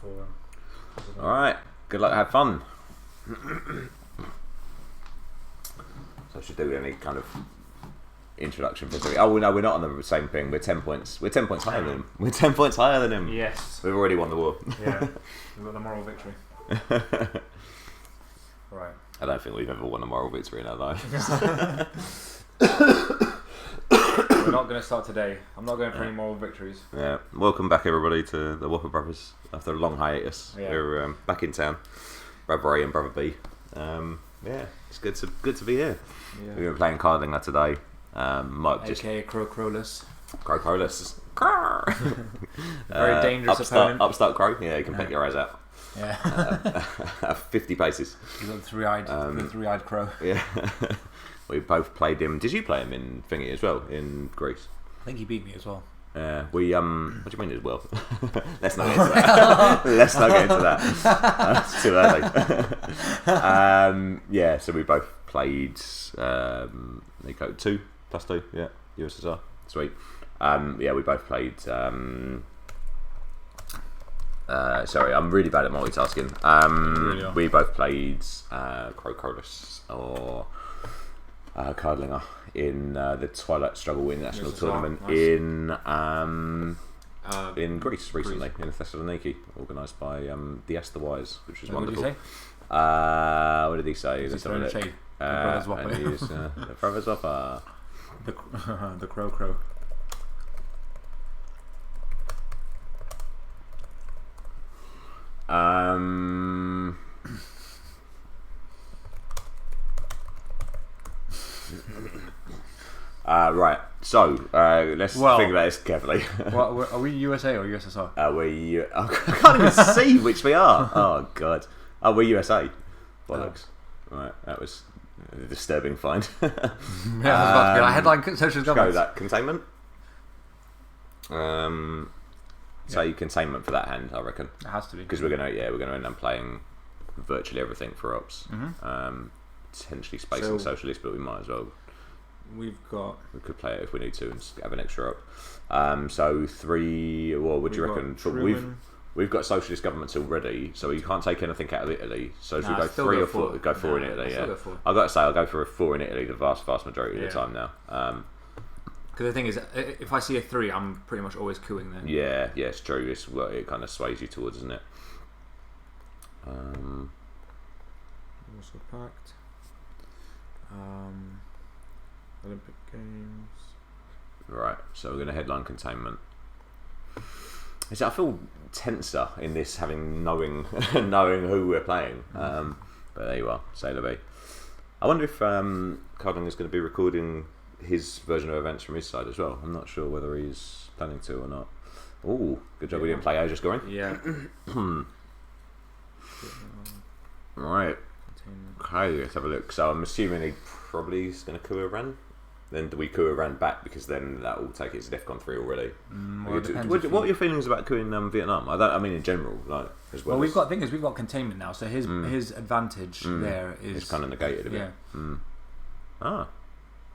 for. All right. Good luck. Have fun. So I should do any kind of introduction for three. Oh no, we're not on the same thing. We're 10 points. We're 10 points higher than him. We're 10 points higher than him. Yes. We've already won the war. Yeah. We've got the moral victory. Right. I don't think we've ever won a moral victory in our lives. We're not going to start today. I'm not going for any moral victories. Yeah. Welcome back, everybody, to the WOPR brothers after a long hiatus. Yeah. We're back in town. Brother A and Brother B. Yeah, it's good to be here. Yeah. We've been playing Cardlinger today. Mike just AKA Crowless. Crowless. Very dangerous opponent. Upstart Crow. Yeah, you can pick your eyes out. Yeah. 50 paces. He's got the three-eyed crow. Yeah. We both played him. Did you play him in Thingy as well, in Greece? I think he beat me as well. We what do you mean as well? Let's not get into that. Let's not get into that. It's too early. Yeah, so we both played Nico 2 plus 2, yeah, USSR. Sweet. Yeah, we both played sorry, I'm really bad at multitasking. Really we both played Crowless or Cardlinger in the Twilight Struggle International Tournament in Greece recently, in Thessaloniki, organised by the Wise, which was wonderful. What did he say? What did he say? He's throwing a shade. The brothers WOPR. The brothers WOPR. The crow. Right, so let's think about this carefully. What, are we USA or USSR? I can't even see which we are. Oh god. Oh, we're USA. Bollocks. Right, that was a disturbing find. Yeah, I was about to be like, headline socialist Go government. that containment. Say containment for that hand, I reckon. It has to be. Because we're gonna end up playing virtually everything for ops. Potentially space and socialist, but we might as well. We could play it if we need to and have an extra up. So 3. What would you reckon? We've got socialist governments already, so we can't take anything out of Italy. So should we go 3 or 4? Go 4 in Italy. Yeah. I've got to say, I'll go for a 4 in Italy the vast majority of the time now. Because the thing is, if I see a 3, I'm pretty much always cooing then. Yeah, it's true. It's what it kind of sways you towards, isn't it? Also packed. Olympic Games. Right, so we're going to headline containment. I feel tenser in this, knowing who we're playing. But there you are, say la vie. I wonder if Cardlinger is going to be recording his version of events from his side as well. I'm not sure whether he's planning to or not. Oh, good job we didn't play Asia scoring. Yeah. Right. Okay, let's have a look. So I'm assuming he probably is going to coup Iran. Then do we coup Iran back, because then that will take it to DEFCON 3 already? What are your feelings about coupping Vietnam? I mean in general, like as well. Well, we've got containment now, so his advantage there is it's kind of negated a bit. Yeah. Ah,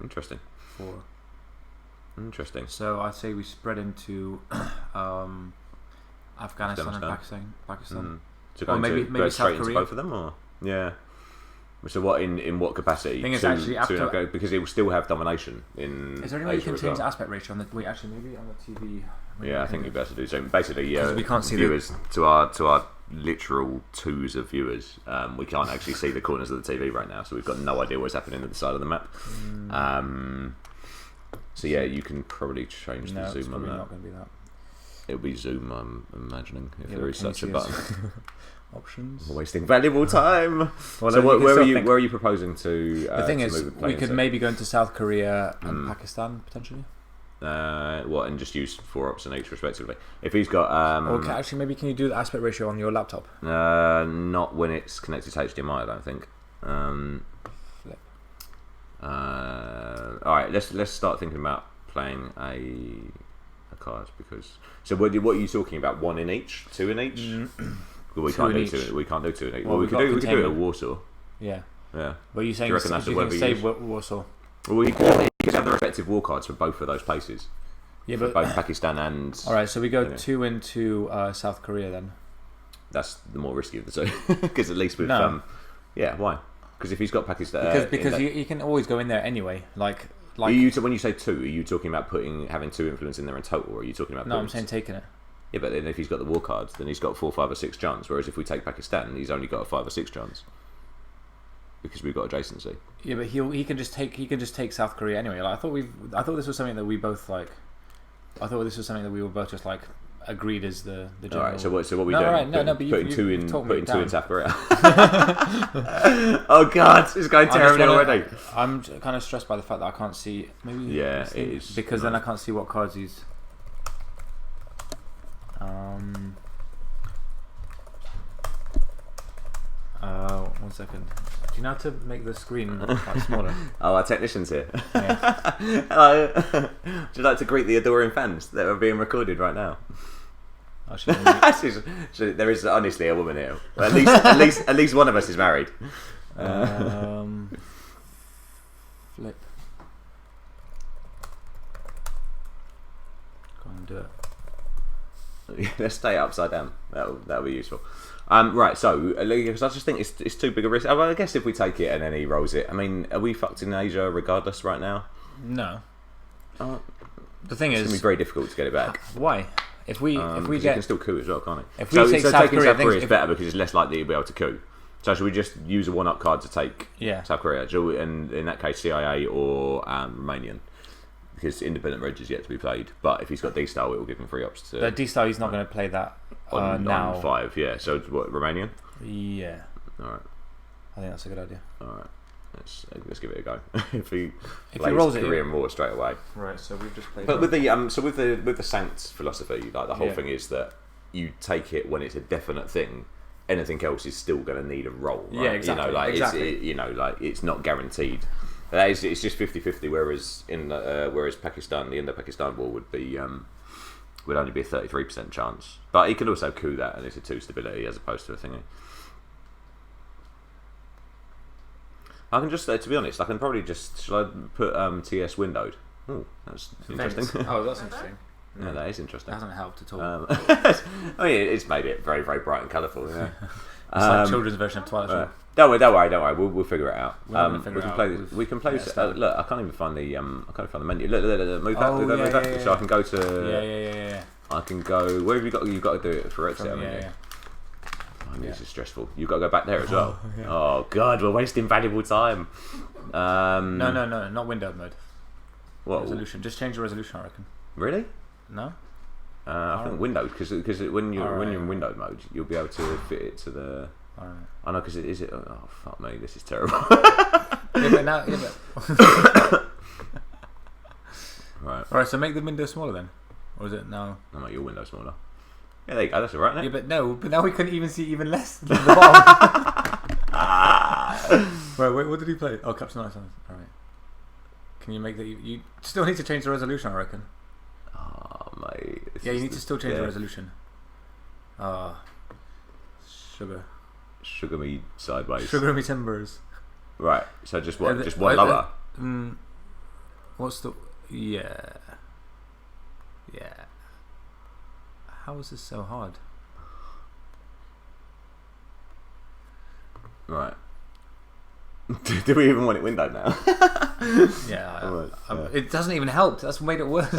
interesting. 4. Interesting. So I'd say we spread into Afghanistan and Pakistan. So or maybe go South straight Korea. into both of them, or So what in what capacity? Thing is, actually, after because it will still have domination in. Is there any way you can Asia change as well. aspect ratio on the? Wait, actually, maybe on the TV. Yeah, I think you better do so. Basically, yeah, we can't see viewers to our literal twos of viewers. We can't actually see the corners of the TV right now, so we've got no idea what's happening at the side of the map. So yeah, you can probably change the zoom on that. Not going to be that. It'll be zoom, I'm imagining, if there is such a button. Options. Wasting valuable time. Well, so where are you proposing to? The thing is, we could into? maybe go into South Korea and Pakistan potentially. And just use 4 ops in each respectively. If he's got, okay, actually, maybe can you do the aspect ratio on your laptop? Not when it's connected to HDMI, I don't think. Flip. All right, let's start thinking about playing a card, because. So what are you talking about? 1 in each, 2 in each? We can't do 2. We can't do 2 in each. Well, we could do it at Warsaw. Yeah. Yeah. But you're saying you reckon that's you can save Warsaw? Well, we could have the respective war cards for both of those places. Yeah, for but both Pakistan and. All right, so we go 2 into South Korea then. That's the more risky of the two. Because at least with yeah, why? Because if he's got Pakistan, because you can always go in there anyway. Like when you say 2, are you talking about having 2 influence in there in total, or are you talking about? No, points? I'm saying taking it. Yeah, but then if he's got the war cards, then he's got 4, 5, or 6 chance. Whereas if we take Pakistan, he's only got a 5 or 6 chance because we've got adjacency. Yeah, but he can just take South Korea anyway. Like, I thought this was something that we both like. I thought this was something that we were both just like agreed as the general. All right. So what we doing? Right, but putting two in South Korea. Oh God, it's going terribly already. I'm kind of stressed by the fact that I can't see. Maybe it is because then I can't see what cards he's. 1 second. Do you know how to make the screen like smaller? Oh, our technician's here. Yeah. Hello. Would you like to greet the adoring fans that are being recorded right now? There is honestly a woman here. Well, at least one of us is married. Flip. Go and do it. Let's stay upside down. That'll be useful. Right, so because I just think it's too big a risk. I guess if we take it and then he rolls it, I mean, are we fucked in Asia regardless right now? No. The thing is, it's gonna be very difficult to get it back. Why? If we get, you can still coup as well, can't he? If we take South taking Korea, South Korea is better because it's less likely you'll be able to coup. So should we just use a 1-up card to take South Korea? And in that case, CIA or Romanian. Because independent reg is yet to be played, but if he's got D-style, it will give him 3 ups to. The D-style, he's not going to play that now. On 5, yeah. So what, Romanian? Yeah. All right. I think that's a good idea. All right. Let's give it a go. if he rolls Korean War straight away. Right. So we've just played. But with the Saints philosophy, like the whole thing is that you take it when it's a definite thing. Anything else is still going to need a roll. Right? Yeah, exactly. It's it's not guaranteed. It's just 50-50, whereas whereas Pakistan, the Indo-Pakistan war would only be a 33% chance. But he could also coup that, and it's a 2 stability as opposed to a thingy. I can just, to be honest, I can probably just. Shall I put TS windowed? Oh, that's interesting. Oh, that's interesting. Yeah, that is interesting. That hasn't helped at all. I mean, it's made it very, very bright and colourful. Yeah. It's like children's version of Twilight. Right. Don't worry. We'll figure it out. We can play this. Look, I can't even find the menu. Look, move that. So I can go to. Yeah. I can go. Where have you got? You've got to do it for exit, haven't you? I mean, this is stressful. You've got to go back there as well. Yeah. Oh God, we're wasting valuable time. No, not windowed mode. What resolution? Just change the resolution, I reckon. Really? No. I think windowed because when you're in windowed mode, you'll be able to fit it to the. Alright. I know because it. Oh fuck me, this is terrible. Right. Alright, so make the window smaller then, or is it now? I'll make your window smaller. Yeah, there you go. That's alright, isn't it? Yeah, but now we couldn't even see even less than the bottom. Wait, what did he play? Oh, Captain Nice. Alright. Can you make that? You still need to change the resolution, I reckon. Oh mate. Yeah, you need to still change the resolution. Sugar me sideways. Sugar me timbers. Right. So just what? Just one lower. What's the? Yeah. How is this so hard? Right. Do we even want it windowed now? Yeah. It doesn't even help. That's made it worse.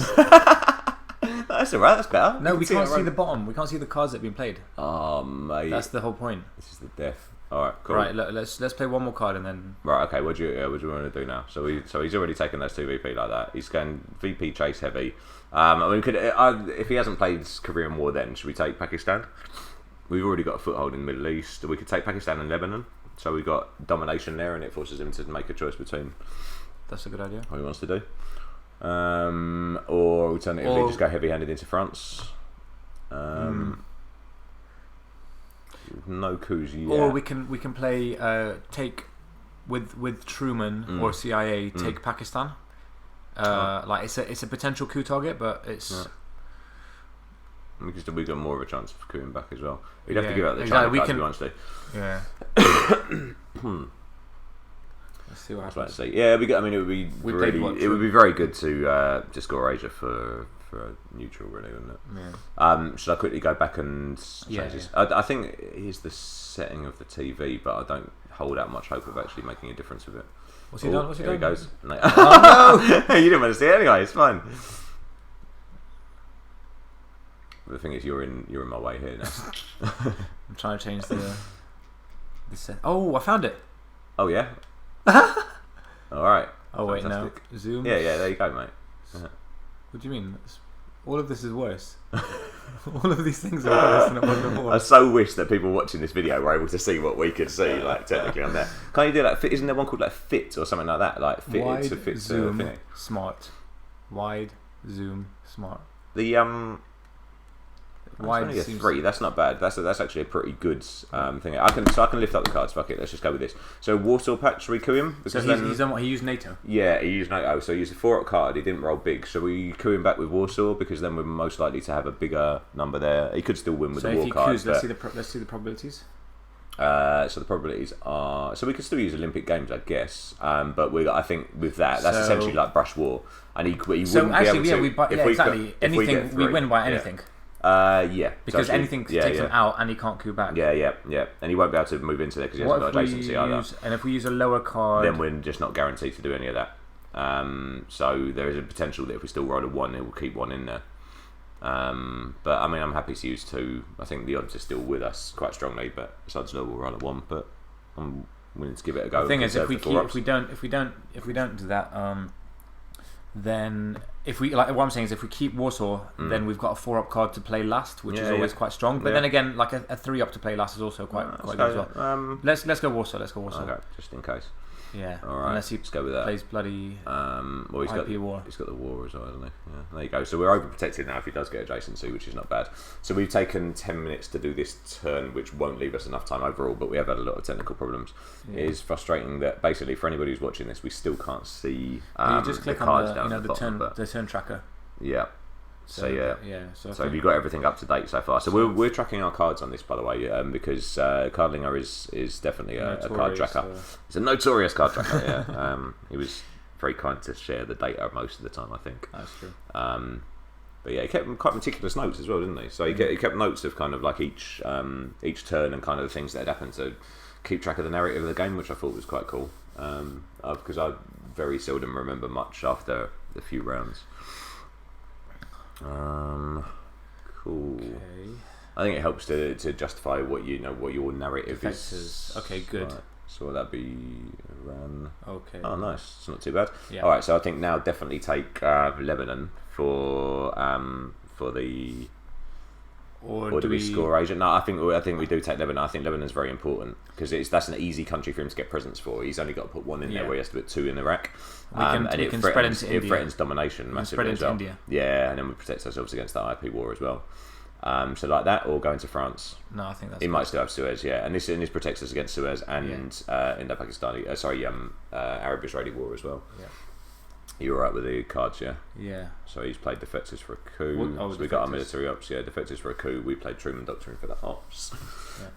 That's alright. That's better. No, we can't see the bottom. We can't see the cards that have been played. Oh mate. That's the whole point. This is the death. All right, cool. Right, let's play one more card and then. Right, okay. What do you want to do now? So he's already taken those 2 VP like that. He's going VP chase heavy. I mean, if he hasn't played Korean War, then should we take Pakistan? We've already got a foothold in the Middle East. We could take Pakistan and Lebanon. So we've got domination there, and it forces him to make a choice between. That's a good idea. What he wants to do. Or alternatively, just go heavy-handed into France. No coups yet. Or we can play take with Truman or CIA take Pakistan. Like it's a potential coup target, but it's. Because we got more of a chance of cooing back as well. We'd have to give out the China card if he wants to. Yeah. Let's see what happens. Yeah, it would be very good to just score Asia for for a neutral, really, wouldn't it? Yeah. Should I quickly go back and change this? I think here's the setting of the TV, but I don't hold out much hope of actually making a difference with it. What's he done? What's he Here done? he goes. No. Oh, no! You didn't want to see it anyway. It's fine. The thing is, you're in my way here now. I'm trying to change the set. Oh, I found it. Oh yeah. All right. Oh wait, no. Fantastic. Zoom. Yeah. There you go, mate. What do you mean? All of this is worse. All of these things are worse than it was before. I so wish that people watching this video were able to see what we could see, like technically on there. Can't you do that? Isn't there one called like Fit or something like that? Like Fit Wide, to Fit zoom, to smart. Wide, zoom, smart. The Wide only a seems 3. That's not bad. That's actually a pretty good thing. I can lift up the cards. Fuck it. Let's just go with this. So Warsaw patch. Should we coup him? So he's done what? He used NATO. Yeah, he used NATO. So he used a 4-up card. He didn't roll big. So we coup him back with Warsaw because then we're most likely to have a bigger number there. He could still win with So the if war he card. coups, let's see the probabilities. So the probabilities are. So we could still use Olympic Games, I guess. But I think with that's essentially like brush war, and he wouldn't So actually, be able to. exactly. Anything we win by anything. Yeah. Because so anything takes him out and he can't coup back. Yeah. And he won't be able to move into there because he hasn't got adjacency either. And if we use a lower card, then we're just not guaranteed to do any of that. So there is a potential that if we still roll a 1, it will keep 1 in there. But I mean, I'm happy to use 2. I think the odds are still with us quite strongly, but it's odds low we'll roll a 1. But I'm willing to give it a go. The thing is, if we don't do that, then if we what I'm saying is if we keep Warsaw, then we've got a 4-up card to play last, which is always quite strong. But then again, like a 3-up to play last is also quite good as well. Let's go Warsaw. Okay, just in case. Yeah. All right. Unless he let's go with that. plays bloody Well, he's IP war. He's got the war as well, hasn't he? Yeah. There you go. So we're overprotected now if he does get adjacency, which is not bad. So we've taken 10 minutes to do this turn, which won't leave us enough time overall, but we have had a lot of technical problems. Yeah. It is frustrating that basically for anybody who's watching this, we still can't see you just click the cards on down at the bottom. the turn tracker. Yeah. So yeah. So have you got everything up to date so far? So we're tracking our cards on this, by the way, because Cardlinger is definitely a card tracker. He's a notorious card tracker. Yeah. He was very kind to share the data most of the time, I think. That's true. But yeah, he kept quite meticulous notes as well, didn't he? So he kept notes of kind of like each turn and kind of the things that had happened to keep track of the narrative of the game, which I thought was quite cool. Because I very seldom remember much after a few rounds. Cool. Okay. I think it helps to justify what your narrative is. Okay, good. Right. So will that be run? Okay. Oh, nice. It's not too bad. Yeah. All right. So I think now definitely take Lebanon for the. Or do we score Asia? No, I think we do take Lebanon. I think Lebanon's very important because that's an easy country for him to get presents for. He's only got to put 1 in there where he has to put 2 in Iraq. We can spread into India. It threatens domination massively as well. India. Yeah, and then we protect ourselves against that IP war as well. So like that, or go into France. No, I think that's. He might still have Suez, yeah, and this protects us against Suez and Indo-Pakistani, Arab-Israeli war as well. Yeah. You're right with the cards, yeah. Yeah. So he's played defectors for a coup. So we got our military ops, yeah. Defectors for a coup. We played Truman Doctrine for the ops.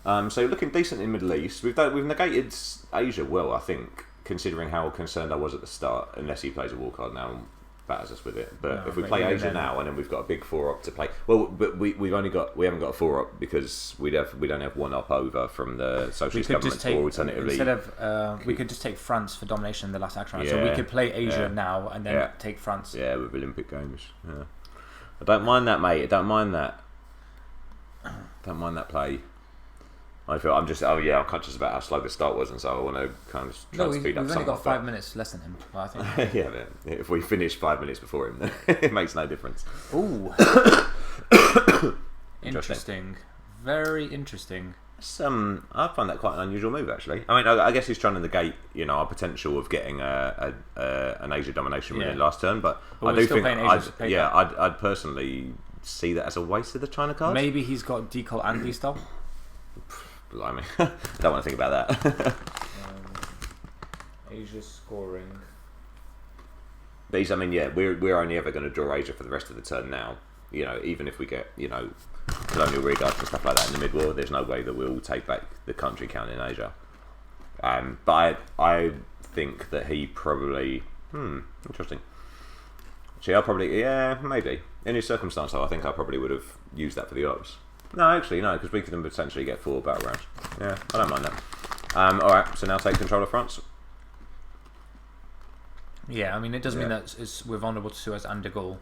Yeah. So looking decent in Middle East. We've negated Asia well, I think, considering how concerned I was at the start. Unless he plays a war card now and batters us with it. But if we play Asia now and then we've got a big 4-up to play, well, but we haven't got a 4-up because we don't have 1-up over from the socialist government. Or alternatively, instead of we could just take France for domination in the last action round. So we could play Asia now and then take France. Yeah, with Olympic Games. Yeah, I don't mind that, mate. I don't mind that. Don't mind that play. I'm conscious about how slow the start was, and so I want to kind of try and speed up. We've only got 5 minutes less than him, I think. Yeah, if we finish 5 minutes before him, then it makes no difference. Ooh. Interesting. Very interesting. I find that quite an unusual move, actually. I mean, I guess he's trying to negate, our potential of getting an Asia domination win in last turn, but I do think I'd personally see that as a waste of the China card. Maybe he's got decol and D-style. Blimey. Don't want to think about that. Asia scoring. These, we're only ever going to draw Asia for the rest of the turn now. Even if we get, colonial reguards and stuff like that in the mid-war, there's no way that we'll take back the country count in Asia. But I think that he probably... interesting. See, I'll probably... Yeah, maybe. in his circumstance, though, I think I probably would have used that for the ops. No, actually, no, because we could potentially get 4 battle rounds. Yeah, I don't mind that. Alright, so now take control of France. Yeah, I mean, it does mean that we're vulnerable to Suez and de Gaulle.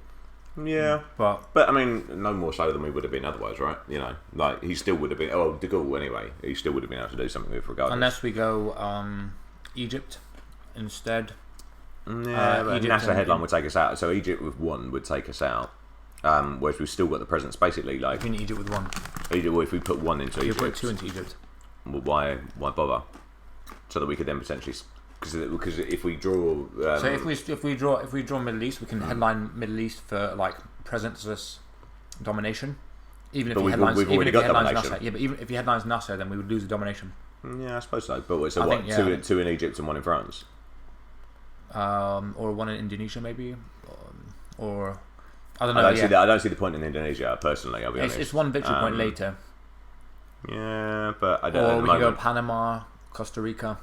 Yeah, but I mean, no more so than we would have been otherwise, right? You know, like he still would have been. Oh, de Gaulle anyway. He still would have been able to do something with regardless. Unless we go Egypt instead. Yeah, but NASA headline would take us out. So Egypt with 1 would take us out. Whereas we've still got the presence, basically. Like in Egypt with 1. Egypt, well, if we put 1 into Egypt, you put 2 into Egypt. Well, why bother? So that we could then potentially. Because if we draw, so if we draw Middle East, we can headline Middle East for like presence domination. Even if he headlines NASA, yeah, but even if he headlines NASA, then we would lose the domination. Yeah, I suppose so. But so what? Think, 2 in Egypt and 1 in France, or 1 in Indonesia, maybe, or I don't know. I don't see the point in Indonesia personally. I'll be honest. It's 1 victory point later. Yeah, but I don't. Or we can go Panama, Costa Rica.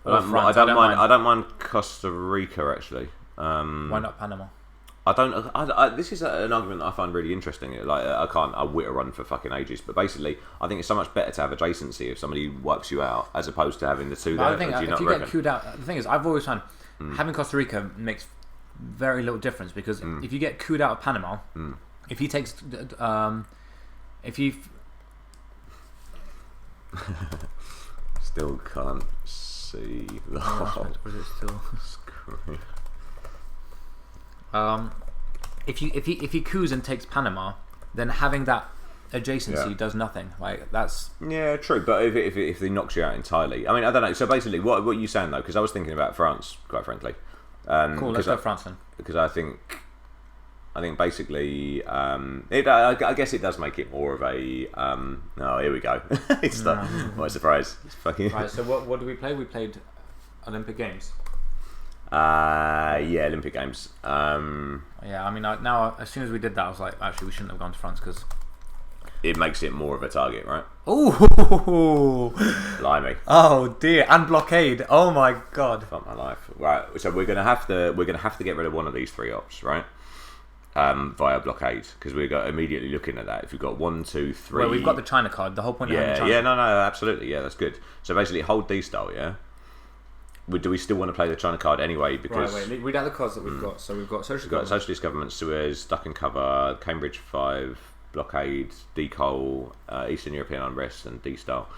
I don't mind Costa Rica actually. Why not Panama? This is an argument that I find really interesting. Like I wit a run for fucking ages, but basically, I think it's so much better to have adjacency if somebody wipes you out as opposed to having the 2 there. I think if you get queued out, the thing is, I've always found having Costa Rica makes very little difference because if you get queued out of Panama, if he takes, if he still can't see the whole. Was it still screen? If he coups and takes Panama, then having that adjacency does nothing. Like that's true. But if he knocks you out entirely, I mean, I don't know. So basically, what are you saying though? Because I was thinking about France, quite frankly. Cool. Let's go France then. Because I think basically, I guess it does make it more of a. Oh, here we go. What a surprise! It's fucking. Right. So what did we play? We played Olympic Games. Yeah, Olympic Games. Yeah, I mean, now as soon as we did that, I was like, actually, we shouldn't have gone to France because it makes it more of a target, right? Oh, blimey! Oh dear, and blockade. Oh my god! Fuck my life. Right, so we're gonna have to get rid of one of these 3 ops, right? Via blockade because we're immediately looking at that. If you've got 1, 2, 3, well, we've got the China card. The whole point. Yeah, of China. Yeah, no, absolutely, yeah, that's good. So basically, hold D style, yeah. Do we still want to play the China card anyway? Because wait, read out the cards that we've got. So we've got socialist government, Suez, duck and cover, Cambridge 5, blockade, decoal, Eastern European unrest, and D style.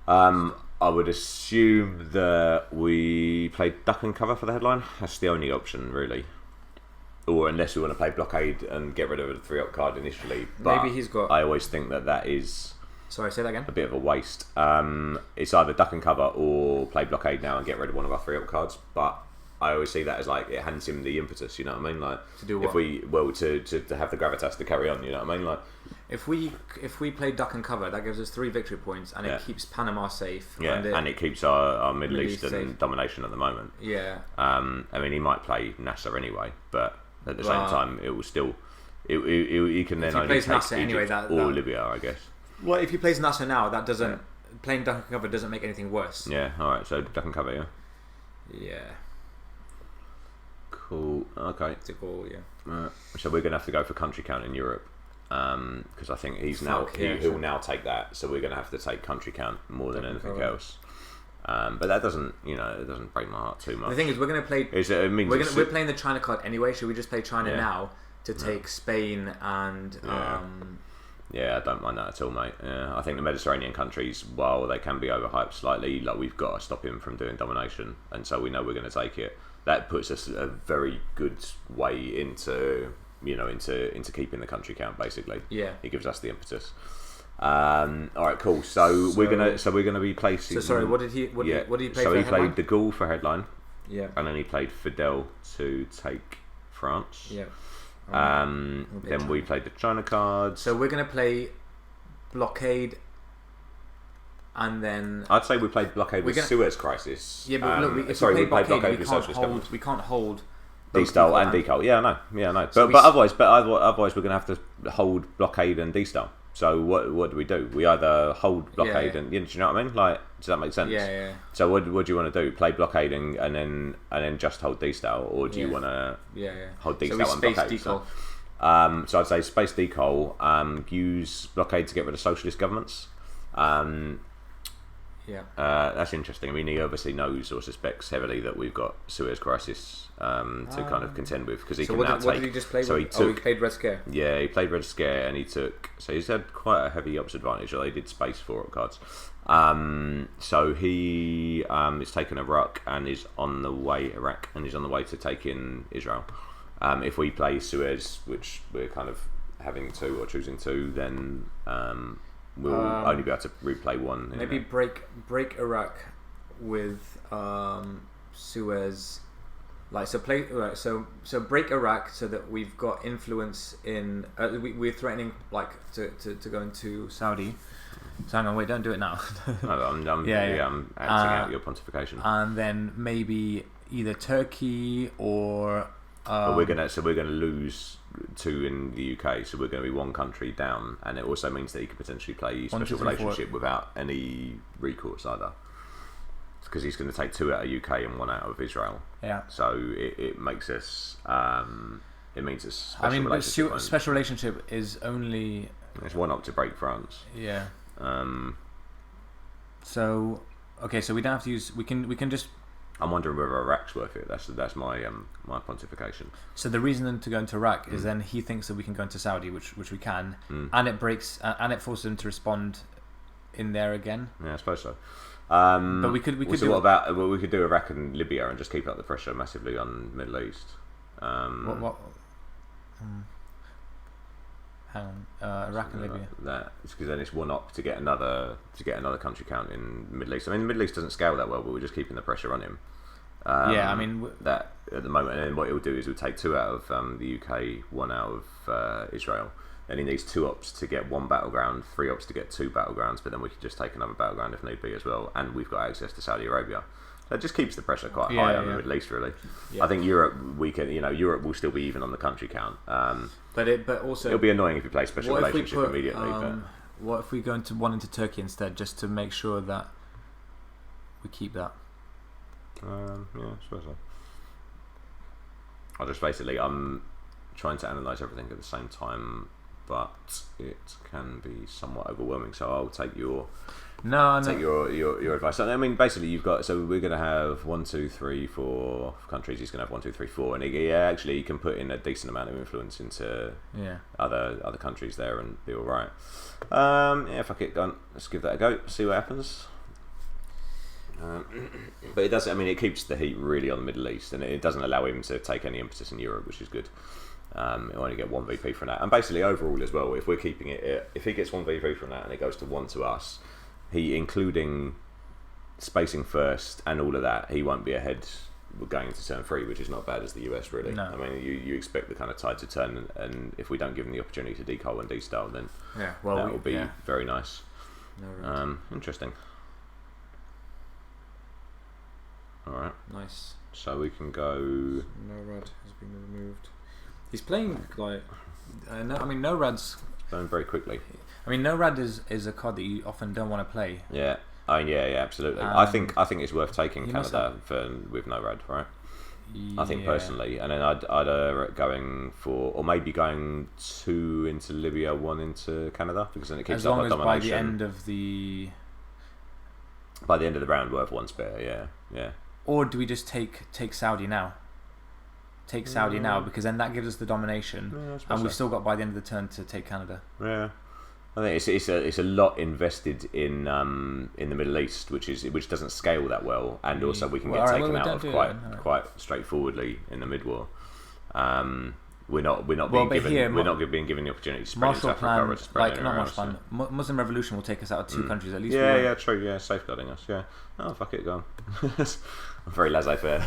I would assume that we played duck and cover for the headline. That's the only option, really. Or unless we want to play blockade and get rid of the 3 op card initially. But maybe he's got. I always think that is. Sorry, say that again. A bit of a waste. It's either duck and cover or play blockade now and get rid of one of our 3 up cards. But I always see that as like it hands him the impetus. You know what I mean? Like to do what? To have the gravitas to carry on. You know what I mean? Like if we play duck and cover, that gives us 3 victory points and it keeps Panama safe. Yeah, and it keeps our Middle Eastern domination at the moment. Yeah. I mean, he might play NASA anyway, but at the same time, it will still. He can then only take NASA Egypt or Libya, I guess. Well, if he plays NASA now, that doesn't playing duck and cover doesn't make anything worse. Yeah. All right. So duck and cover, yeah. Yeah. Cool. Okay. It's a goal, yeah. So we're gonna have to go for country count in Europe, because I think he'll now take that. So we're gonna have to take country count more than anything else. But that doesn't break my heart too much. The thing is, we're gonna play. We're playing the China card anyway. Should we just play China now to take Spain and? Yeah, I don't mind that at all, mate. Yeah, I think the Mediterranean countries, while they can be overhyped slightly, like we've got to stop him from doing domination, and so we know we're going to take it. That puts us a very good way into keeping the country count. Basically, yeah, it gives us the impetus. All right, cool. So we're gonna be placing. So sorry, what did he play? So he played de Gaulle for headline. Yeah, and then he played Fidel to take France. Yeah. Then we played the China cards. So we're going to play blockade, and then I'd say we played blockade with Suez Crisis. Yeah, but look, if we played blockade with socialist government. We can't hold D-style and decal. Yeah, I know. So but otherwise we're going to have to hold blockade and D-style. So what do? We either hold blockade and do you know what I mean? Like, does that make sense? Yeah. So what do you want to do? Play blockade and then just hold D-style, or do you want to hold D-style and blockade? So I'd say space decol. Use blockade to get rid of socialist governments. That's interesting. I mean, he obviously knows or suspects heavily that we've got Suez crisis to kind of contend with, because he can now take. What did he just play? He played Red Scare. Yeah, he played Red Scare, and he took. So he's had quite a heavy ops advantage. Although he did space 4-up cards. So he is taking Iraq and is on the way to take in Israel. If we play Suez, which we're kind of having to or choosing to, then we'll only be able to replay one. Maybe break Iraq with Suez. Like so break Iraq so that we've got influence in. We're threatening like to go into Saudi. So hang on, wait, don't do it now. I'm acting out your pontification. And then maybe either Turkey or. But we're gonna lose 2 in the UK, so we're gonna be 1 country down, and it also means that he could potentially play special relationship without any recourse either, because he's going to take 2 out of UK and 1 out of Israel. Yeah. So it makes us. It means it's. Special relationship is only. It's 1 up to break France. Yeah. So we don't have to use. We can just. I'm wondering whether Iraq's worth it. That's my my pontification. So the reason to go into Iraq is then he thinks that we can go into Saudi, which we can, and it breaks and it forces him to respond in there again. Yeah, I suppose so. But we could. we could do Iraq and Libya and just keep up the pressure massively on Middle East. What? Hang on, Iraq and Libya. It's because then it's 1 up to get another country count in the Middle East. I mean, the Middle East doesn't scale that well, but we're just keeping the pressure on him. That at the moment, and then what he'll do is he'll take 2 out of the UK, 1 out of Israel. Then he needs 2 ops to get 1 battleground, 3 ops to get 2 battlegrounds, but then we could just take another battleground if need be as well, and we've got access to Saudi Arabia. That just keeps the pressure quite high on the Middle East, really. Yeah. I think Europe, Europe will still be even on the country count. But also it'll be annoying if you play special relationship immediately. What if we go into one into Turkey instead, just to make sure that we keep that? Yeah, I suppose so. I'm trying to analyse everything at the same time, but it can be somewhat overwhelming. So I'll take your your advice. So, I mean, basically, you've got. So we're going to have 1, 2, 3, 4 countries. He's going to have 1, 2, 3, 4, and he can put in a decent amount of influence into other countries there and be all right. Fuck it, go on. Let's give that a go. See what happens. But it does. I mean, it keeps the heat really on the Middle East, and it doesn't allow him to take any impetus in Europe, which is good. He'll only get 1 VP from that, and basically overall as well. If we're keeping it, if he gets 1 VP from that and it goes to 1 to us, he, including spacing first and all of that, he won't be ahead going into turn 3, which is not bad as the US really. No. I mean, you expect the kind of tide to turn, and if we don't give him the opportunity to decal and destyle, then that will be very nice. No, interesting. Alright. Nice. So we can go. No-Rad has been removed. He's playing like. No-Rad's going very quickly. I mean, No-Rad is a card that you often don't want to play. Yeah. Absolutely. I think it's worth taking Canada with No-Rad, right? I think personally, and then I'd going for, or maybe going 2 into Libya, 1 into Canada, because then it keeps up our domination. By the end of the round, we'll have 1 spare. Yeah. Or do we just take Saudi now? Take Saudi now, because then that gives us the domination, and we've still got by the end of the turn to take Canada. Yeah, I think it's a lot invested in the Middle East, which doesn't scale that well, and also we can get taken out of quite straightforwardly in the mid-war. We're not being given the opportunity to spread into Africa. Not much fun. Muslim Revolution will take us out of 2 countries at least. Yeah, true. Yeah, safeguarding us. Yeah. Oh, fuck it, go on. I'm very laissez-faire.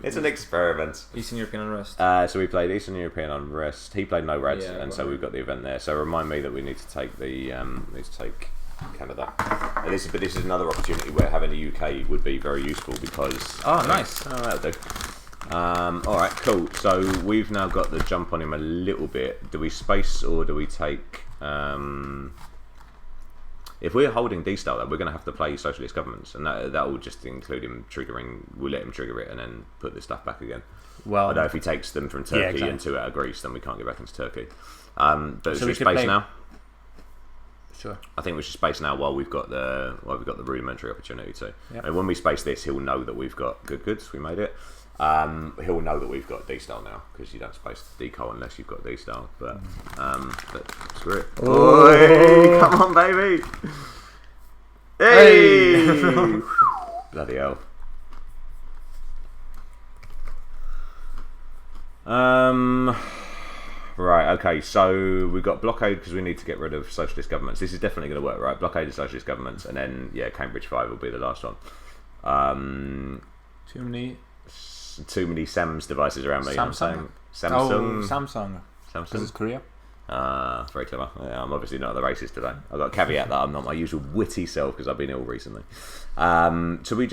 It's an experiment. Eastern European Unrest. So we played Eastern European Unrest. He played No-Rad, and so we've got the event there. So remind me that we need to take Canada. And this is another opportunity where having the UK would be very useful because. Oh, nice. That'll do. Alright, cool. So we've now got the jump on him a little bit. Do we space or do we take If we're holding D-Star, though, we're going to have to play socialist governments, and that will just include him triggering. We'll let him trigger it and then put this stuff back again. Well, although if he takes them from Turkey and 2 out of Greece, then we can't get back into Turkey. But should we space now? Sure. I think we should space now while we've got the rudimentary opportunity to. Yep. And when we space this, he'll know that we've got goods. We made it. He'll know that we've got D-Style now, because you don't space D-Col unless you've got D-Style. But screw it. Oi, come on, baby! Hey! Bloody hell. Right, okay, so we've got blockade because we need to get rid of socialist governments. This is definitely going to work, right? Blockade of socialist governments, and then, Cambridge 5 will be the last one. Too many Sam's devices around me. Samsung. Samsung. Because it's Korea. Very clever. Yeah, I'm obviously not the racist today. I've got a caveat that I'm not my usual witty self because I've been ill recently. Should we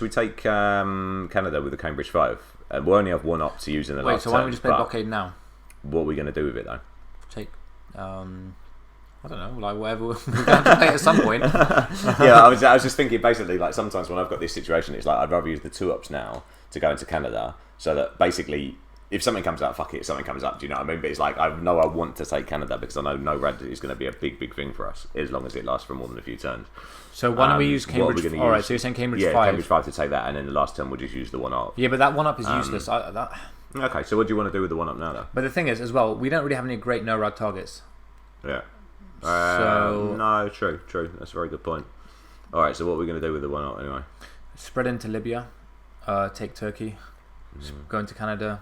take Canada with the Cambridge 5? We'll only have one op to use in the last so why don't we just play blockade now? What are we going to do with it though? Take, I don't know, like whatever we're going to play at some point. Yeah, I was just thinking basically like sometimes when I've got this situation, it's like I'd rather use the 2 ops now to go into Canada so that basically if something comes up, fuck it, if something comes up, do you know what I mean? But it's like I know I want to take Canada because I know no rad is going to be a big thing for us as long as it lasts for more than a few turns. So why don't we use Cambridge? Alright, so you're saying Cambridge 5? Cambridge 5 to take that, and then the last turn we'll just use the 1 up. Yeah, but that 1 up is useless. Okay, so what do you want to do with the 1 up now, though? But the thing is, as well, we don't really have any great no-rad targets. Yeah. So no, true. That's a very good point. Alright, so what are we going to do with the 1 up anyway? Spread into Libya, take Turkey, go into Canada,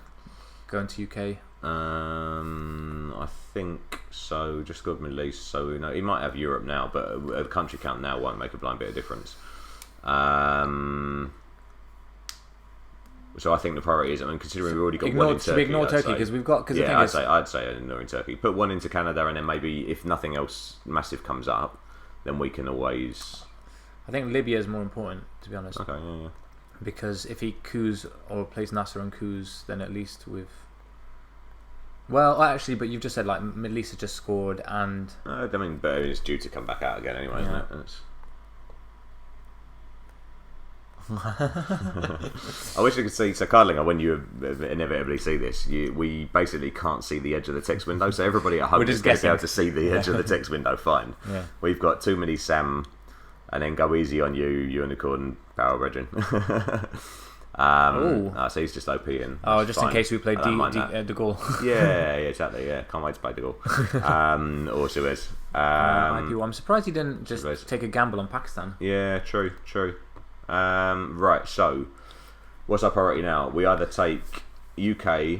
go into UK. I think so. Just go to Middle East. So we know he might have Europe now, but a country count now won't make a blind bit of difference. So I think the priority is, considering we've already got 1 in Turkey. Should we ignore Turkey because we've got? I'd say ignoring Turkey. Put 1 into Canada, and then maybe if nothing else massive comes up, then we can always. I think Libya is more important, to be honest. Okay, yeah. Because if he coups or plays Nasser on coups, then at least we've. Well, actually, but you've just said like Middle East has just scored, and but it's due to come back out again anyway, isn't it? I wish you could see. So, Cardlinger, when you inevitably see this, we basically can't see the edge of the text window. So everybody at home is going to be able to see the edge of the text window. Fine. Yeah. We've got too many Sam, and then go easy on you, Unicorn, Power Brethren. So he's just OPing. Oh, just fine. In case we play De Gaulle. yeah, exactly. Yeah, can't wait to play De Gaulle. Or Suez. I'm surprised he didn't just take a gamble on Pakistan. Yeah, true. Right, so what's our priority now? We either take UK.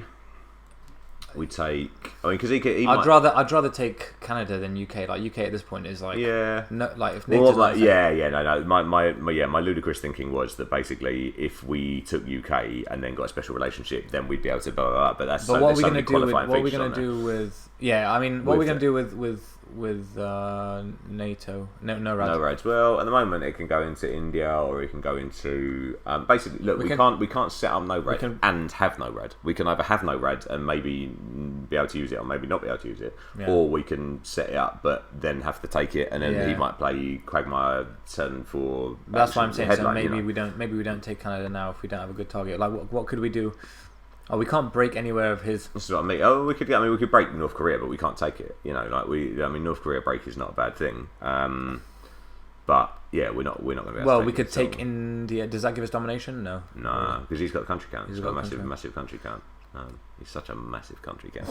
We take. Because I'd rather take Canada than UK. Like UK at this point is like no, like if well, like, no. My ludicrous thinking was that basically if we took UK and then got a special relationship, then we'd be able to blah blah blah. But that's what are we going to do with what are we going to do with? Yeah, I mean, what are we going to do with NATO? No rads. Well, at the moment it can go into India or it can go into basically. Look, we can't set up no rad and have no rad. We can either have no rad and maybe be able to use it or maybe not be able to use it, or we can set it up but then have to take it and then he might play Quagmire turn for. That's what I'm saying. So maybe we don't take Canada now if we don't have a good target. Like what could we do? Oh, we can't break anywhere of his. This is what I mean. Oh, we could break North Korea, but we can't take it. North Korea break is not a bad thing. But yeah, we're not going to be able to take we could take India. Does that give us domination? No, because he's got the country count. He's got a massive country count. He's such a massive country count.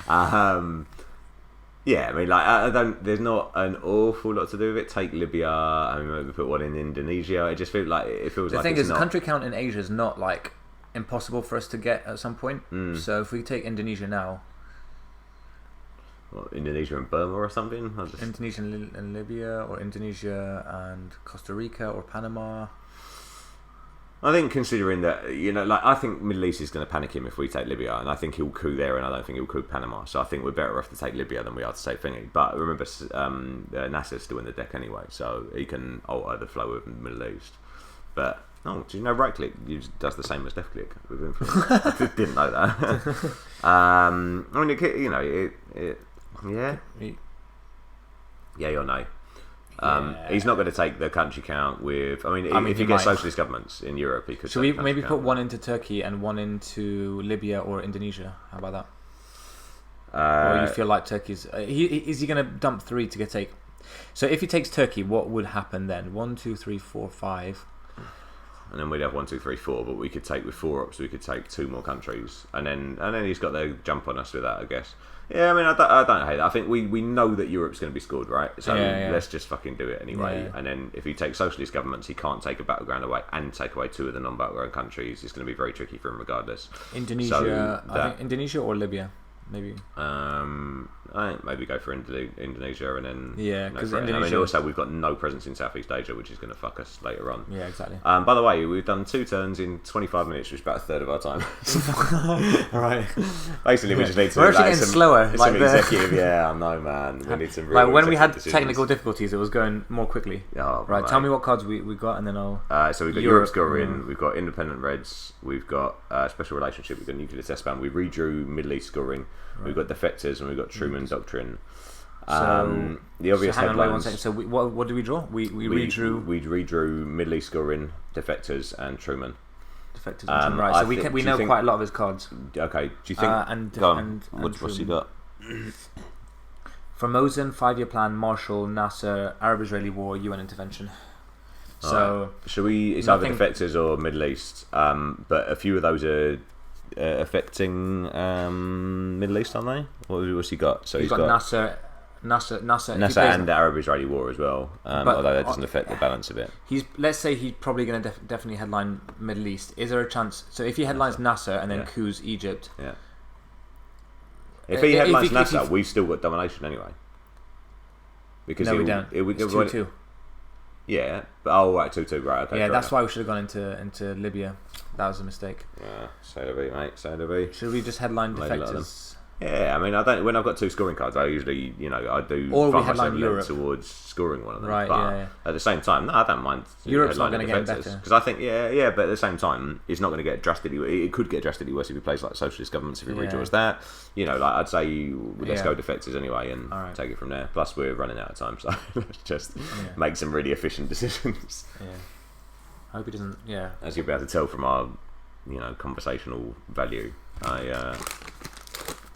I don't. There's not an awful lot to do with it. Take Libya. Maybe put 1 in Indonesia. It just feels like the thing is, country count in Asia is not like impossible for us to get at some point. So if we take Indonesia now, Indonesia and Burma or something. Indonesia and Libya, or Indonesia and Costa Rica or Panama. I think considering that, I think Middle East is going to panic him if we take Libya, and I think he'll coup there, and I don't think he'll coup Panama. So I think we're better off to take Libya than we are to take Thingy. But remember, Nasser's still in the deck anyway, so he can alter the flow of the Middle East. But do you know right click does the same as left click with influence? I didn't know that. Yay or nay? He's not going to take the country count with. I mean if you get socialist governments in Europe, he could. Should we maybe put one into Turkey and one into Libya or Indonesia? How about that? Or you feel like Turkey's... is he going to dump 3 to take... So if he takes Turkey, what would happen then? 1, 2, 3, 4, 5... And then we'd have 1, 2, 3, 4, but we could take with 4 ops, we could take 2 more countries, and then he's got the jump on us with that, I guess. Yeah, I mean, I don't hate that. I think we know that Europe's going to be scored, right? So let's just fucking do it anyway. Yeah. And then if he takes socialist governments, he can't take a battleground away and take away 2 of the non-battleground countries. It's going to be very tricky for him regardless. Indonesia, I think Indonesia or Libya. Maybe. I think maybe go for Indonesia and then because I mean, also we've got no presence in Southeast Asia, which is going to fuck us later on. Yeah, exactly. By the way, we've done 2 turns in 25 minutes, which is about a third of our time. Right. Basically, we just need to. We're actually getting slower. Some executive, yeah, I know, man. We need some. Real when we had technical difficulties, it was going more quickly. Oh, right. Mate. Tell me what cards we got, and then I'll. So we've got Europe scoring. We've got independent Reds. We've got special relationship. We've got nuclear test ban. We redrew Middle East scoring. Right. We've got defectors and we've got Truman Doctrine. So the obvious headlines. So what did we draw? We redrew. We redrew Middle East scoring, defectors, and Truman. Defectors and Truman. Right. So we know quite a lot of his cards. Okay. Do you think? Go on. What's he got? Formosan, 5-year plan, Marshall, Nasser, Arab-Israeli war, UN intervention. So should we? It's either defectors or Middle East. But a few of those are. Affecting Middle East, aren't they? What's he got? So he's got Nasser and the Arab-Israeli war as well. Although that doesn't affect the balance of it. Let's say he's probably going to definitely headline Middle East. Is there a chance? So if he headlines Nasser and then coups Egypt, if he headlines Nasser, we've still got domination anyway. Because we don't. It's 2-2. Yeah, but 2-2, right? Okay. Yeah, that's why we should have gone into Libya. That was a mistake. Yeah, so do we, mate. So do we. Should we just headline defectors? Yeah, I mean, I don't. When I've got 2 scoring cards, I usually, I do find myself led towards scoring one of them. Right. But at the same time, no, I don't mind. Europe's not going to get better because I think, but at the same time, it's not going to get drastically. It could get drastically worse if he plays like socialist governments. If he redraws that, like I'd say, let's go defectors anyway and take it from there. Plus, we're running out of time, so let's just make some really efficient decisions. Yeah. I hope he doesn't. Yeah. As you'll be able to tell from our, conversational value,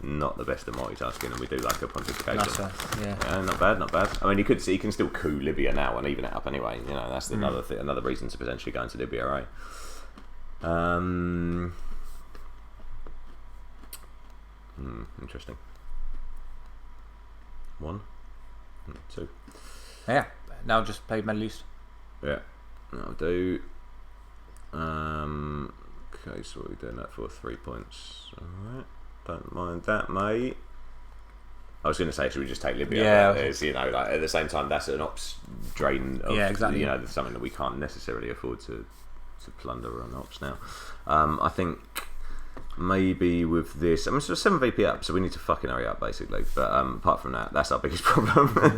not the best at multitasking, and we do like a pontification. Yeah, not bad. I mean, you could see he can still coup Libya now and even it up anyway. That's another reason to potentially go into Libya, right? Interesting. 1, 2. Yeah. Now just play Middle East. Yeah, I'll do. Okay, so we're doing that for 3 points. All right. Don't mind that, mate. I was going to say, should we just take Libya? Yeah. At the same time, that's an ops drain of, exactly. Something that we can't necessarily afford to plunder on ops now. I think maybe with this, it's just 7 VP up, so we need to fucking hurry up, basically. But apart from that, that's our biggest problem.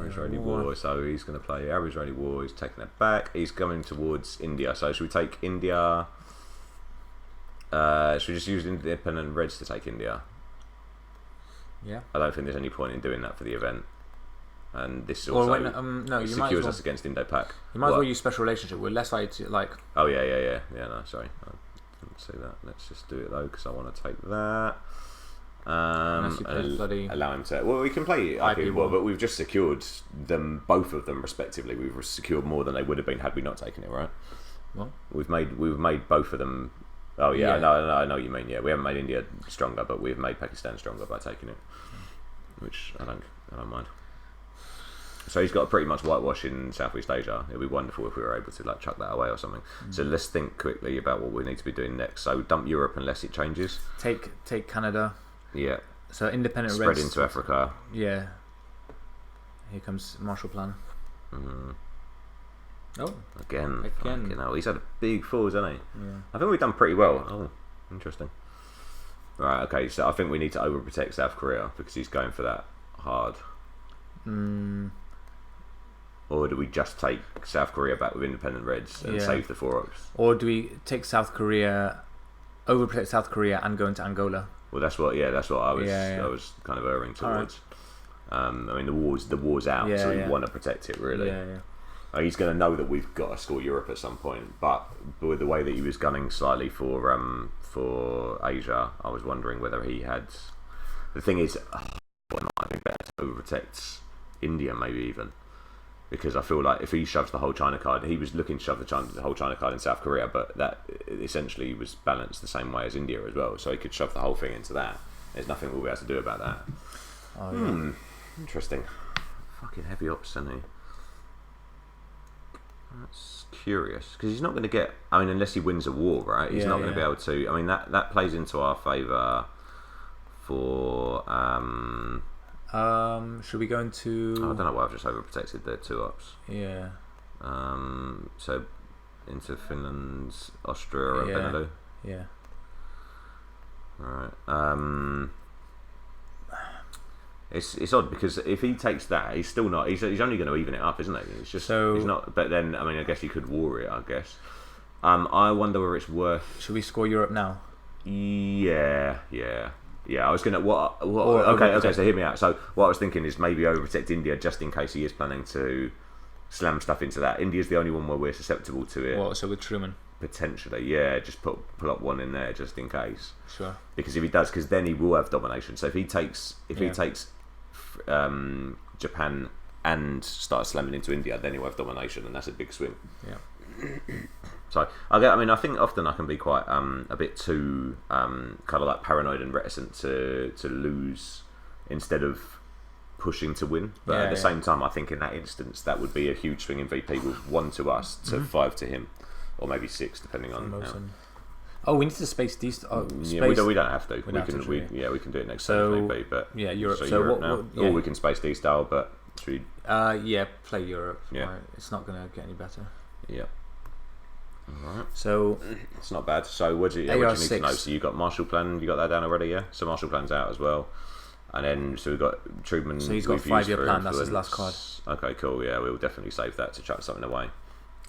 Israeli war, so he's going to play Arab-Israeli war. He's taking that back. He's going towards India. So should we take India? Should we just use independent Reds to take India? Yeah. I don't think there's any point in doing that for the event. And this also you secures us against Indo-Pac. You might as well use special relationship. We're less likely to like. Oh yeah. No, sorry, I didn't see that. Let's just do it though because I want to take that. Allow him to. Well, we can play IP war, but we've just secured them, both of them respectively. We've secured more than they would have been had we not taken it, right? What? We've made both of them. Oh yeah, no, I know what you mean. Yeah, we haven't made India stronger, but we've made Pakistan stronger by taking it, which I don't mind. So he's got a pretty much whitewash in Southeast Asia. It'd be wonderful if we were able to like chuck that away or something. So let's think quickly about what we need to be doing next. So dump Europe unless it changes. Take Canada. Yeah. So independent spread Reds, into Africa. Yeah. Here comes Marshall Plan. Oh. Again. He's had a big falls, hasn't he? Yeah. I think we've done pretty well. Oh, interesting. Right. Okay. So I think we need to overprotect South Korea because he's going for that hard. Or do we just take South Korea back with independent Reds and save the 4 ops? Or do we take South Korea, overprotect South Korea and go into Angola? Well, that's what I was Yeah. I was kind of erring towards. Right. I mean, the war's out, so we want to protect it really. Yeah. He's going to know that we've got to score Europe at some point, but with the way that he was gunning slightly for Asia, I was wondering whether he had. The thing is, it might be better to overprotect India, maybe even, because I feel like if he shoves the whole China card, he was looking to shove the whole China card in South Korea, but that essentially was balanced the same way as India as well, so he could shove the whole thing into that. There's nothing we'll be able to do about that. Oh, yeah. Interesting. Fucking heavy ops, isn't he? That's curious, because he's not going to get. I mean, unless he wins a war, right? He's not going to be able to. I mean, that plays into our favour for. Should we go into? I don't know why I've just overprotected the 2 ops. Yeah. So into Finland, Austria, and Benelux. Yeah. Right. It's odd because if he takes that, he's still not. He's only going to even it up, isn't he? It's just he's not. But then, I mean, I guess he could war it. I guess. I wonder whether it's worth. Should we score Europe now? Yeah. I was gonna. Okay. So hear me out. So what I was thinking is maybe overprotect India just in case he is planning to slam stuff into that. India's the only one where we're susceptible to it. What? So with Truman. Potentially, yeah. Just pull up one in there just in case. Sure. Because if he does, because then he will have domination. So if he takes Japan and starts slamming into India, then he'll have domination, and that's a big swing. Yeah. So I think often I can be quite a bit too kind of like paranoid and reticent to lose instead of pushing to win. But at the same time, I think in that instance that would be a huge swing in VP with 1 to us to 5 to him, or maybe 6 depending on. Oh, we need to space these. Yeah, we don't have to. We can do it next time if need be. But Europe. So Europe now. Or we can space D style, but should we... play Europe. Yeah, right. It's not going to get any better. Yeah. All right. So it's not bad. So what do you need to know? So you got Marshall Plan. You got that down already, yeah. So Marshall Plan's out as well, and then we've got Trubman. So he's got 5-year plan. That's his last card. Okay, cool. Yeah, we'll definitely save that to chuck something away.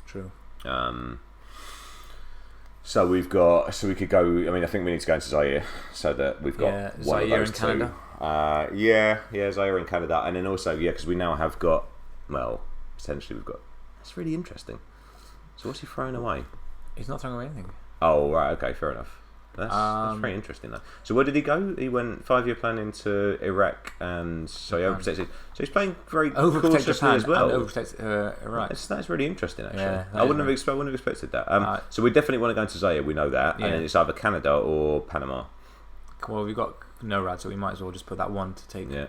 True. So we've got. So we could go. I mean, I think we need to go into Zaire so that we've got one of those in Canada. Zaire in Canada, and then also because we now have got. Well, potentially we've got. That's really interesting. So what's he throwing away? He's not throwing away anything. Oh right, okay, fair enough. That's very interesting though. So where did he go? He went 5-year plan into Iraq, and so he overprotected. So he's playing very cautiously as well. And overprotect Iraq. That's really interesting actually. Yeah, I wouldn't have expected that. So we definitely want to go into Zaire. We know that, and then it's either Canada or Panama. Well, we've got no rad, so we might as well just put that one to take. Yeah.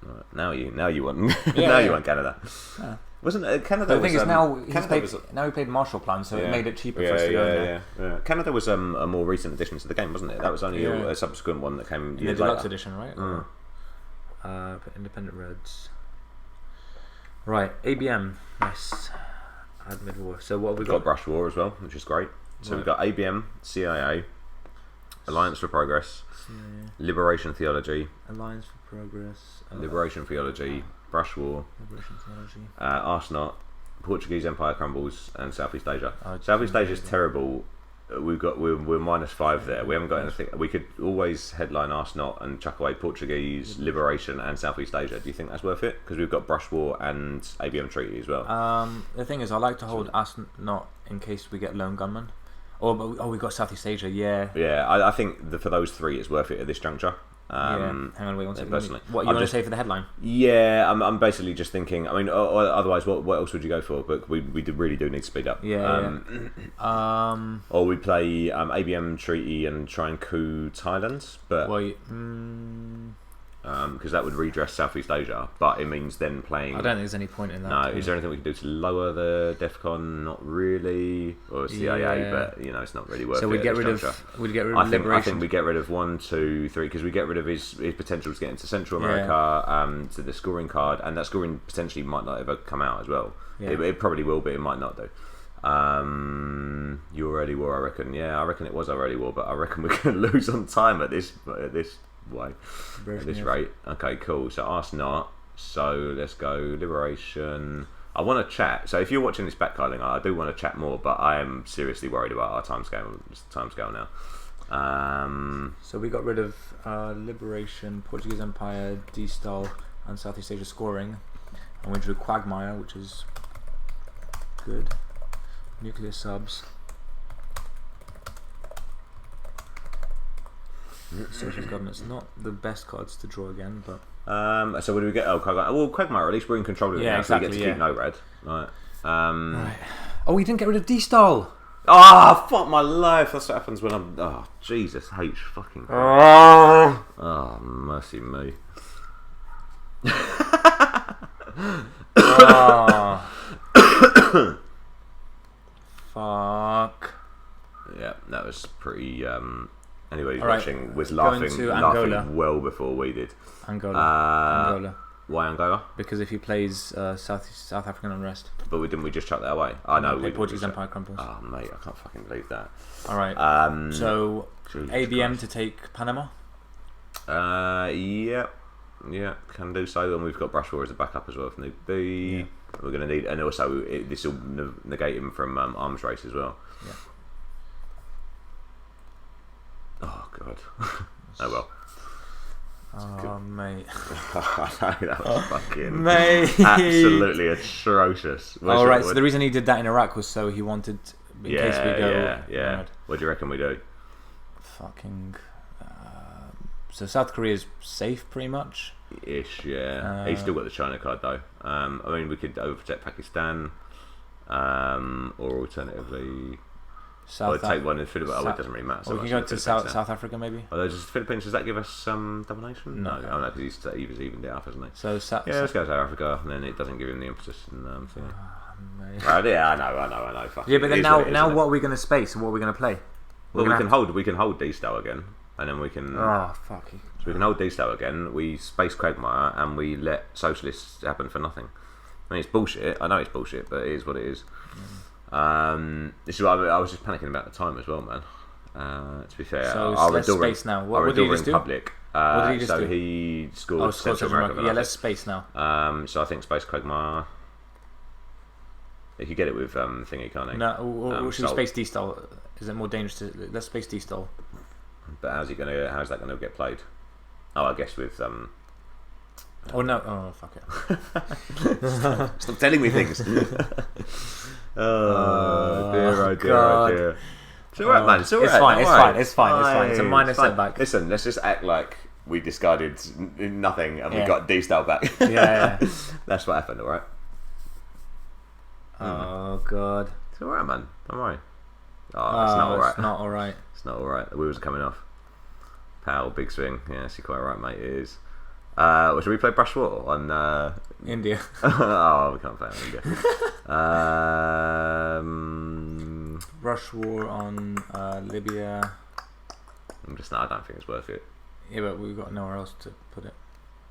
Right. Now you want you want Canada. Yeah. Wasn't Canada? The thing is now he played Marshall Plan, so it made it cheaper for us to go in there. Canada was a more recent addition to the game, wasn't it? That was only a subsequent one that came years the deluxe later. edition, right? Independent Reds. Right, ABM. Nice. Add mid-war. So what have we got? Brush War as well, which is great. So we've got ABM, CIA, Alliance for Progress, Liberation Theology, Alliance for Progress, Liberation Theology, Brush War, Liberation Theology, Arsenal, Portuguese Empire Crumbles, and Southeast Asia. Southeast Asia is terrible. We're -5 there. We haven't got anything. We could always headline Arsenal and chuck away Portuguese, Liberation, and Southeast Asia. Do you think that's worth it? Because we've got Brush War and ABM Treaty as well. The thing is, I like to hold Arsenal in case we get lone gunmen. We've got Southeast Asia. Yeah, I think for those 3, it's worth it at this juncture. Hang on, wait one second. Personally, what you want to say for the headline? Yeah, I'm basically just thinking. I mean, otherwise, what else would you go for? But we really do need to speed up. Or we play ABM Treaty and try and coup Thailand, but because that would redress Southeast Asia, but it means then playing. I don't think there's any point in that. No, is there anything we can do to lower the DEFCON? Not really, or CIA, but it's not really worth it. So we'd get rid of Liberation. I think we get rid of 1, 2, 3 because we get rid of his potential to get into Central America, to the scoring card, and that scoring potentially might not ever come out as well. It probably will, but it might not do. Your early war, I reckon. Yeah, I reckon it was our early war, but I reckon we're going to lose on time at this rate. Okay, cool. So Arsenal. So let's go Liberation. I want to chat. So if you're watching this back, Cardlinger, I do want to chat more, but I am seriously worried about our timescale now. So we got rid of Liberation, Portuguese Empire, D-Style, and Southeast Asia scoring, and we drew Quagmire, which is good. Nuclear subs. Socialist governance, not the best cards to draw again, but so what do we get? Oh, Quagmire. At least we're in control of it now, exactly, so we get to keep no red. Right. Right. Oh, we didn't get rid of D-Style. Ah, fuck my life. That's what happens when I'm. Oh, Jesus H fucking. Oh, mercy me. Fuck. Yeah, that was pretty. Anybody All right, watching was laughing well before we did. Angola. Why Angola? Because if he plays South African unrest. But we just chuck that away. I know. Portuguese Empire crumbles. Oh mate, I can't fucking believe that. All right. So ABM Christ. To take Panama. Yeah, can do so. And we've got Brush War as a backup as well if need be. Yeah. We're going to need, and also this will negate him from arms race as well. Yeah. Oh god. Oh well. Oh mate. That was fucking mate. Absolutely atrocious. Alright, so the reason he did that in Iraq was so he wanted in case we go. Yeah. What do you reckon we do? Fucking. So South Korea is safe, pretty much. Ish, yeah. He's still got the China card though. I mean, we could overprotect Pakistan, or alternatively, take one in Philippines. Oh, it doesn't really matter. So we can go to South Africa, maybe. Oh, those Philippines. Does that give us domination? No, because he's evened it up, hasn't he? So let's go to South Africa, and then it doesn't give him the impetus. And yeah, I know. Fuck yeah, but then now what are we going to space? What are we going to play? Well, we can hold D-Style again, and then we can. Oh fuck you. So we can hold D-Style again. We space Quagmire, and we let socialists happen for nothing. I mean, it's bullshit. I know it's bullshit, but it is what it is. This is what I was just panicking about the time as well, man. To be fair, so let's space now. What did he just do? Public. What did he just do? So he scored Central America. Yeah, let's space now. So I think space Quagmire. You could get it with thingy, can't he? No, or should we space D-Style? Is it more dangerous to let's space D-Style? But how's that gonna get played? Oh, I guess with oh no! Oh fuck it! Stop telling me things. Oh dear. It's alright, man. It's alright. It's fine. It's a minor setback. Listen, let's just act like we discarded nothing and we got D-Style back. Yeah. That's what happened, alright? Oh god. It's alright, man. Don't worry. Oh, it's not alright. It's not alright. It's not alright. The wheels are coming off. Pow, big swing. Yeah, you're quite right, mate. It is. Should we play Brush War on India? Oh, we can't play on India. Brush War on Libya. I don't think it's worth it. Yeah, but we've got nowhere else to put it.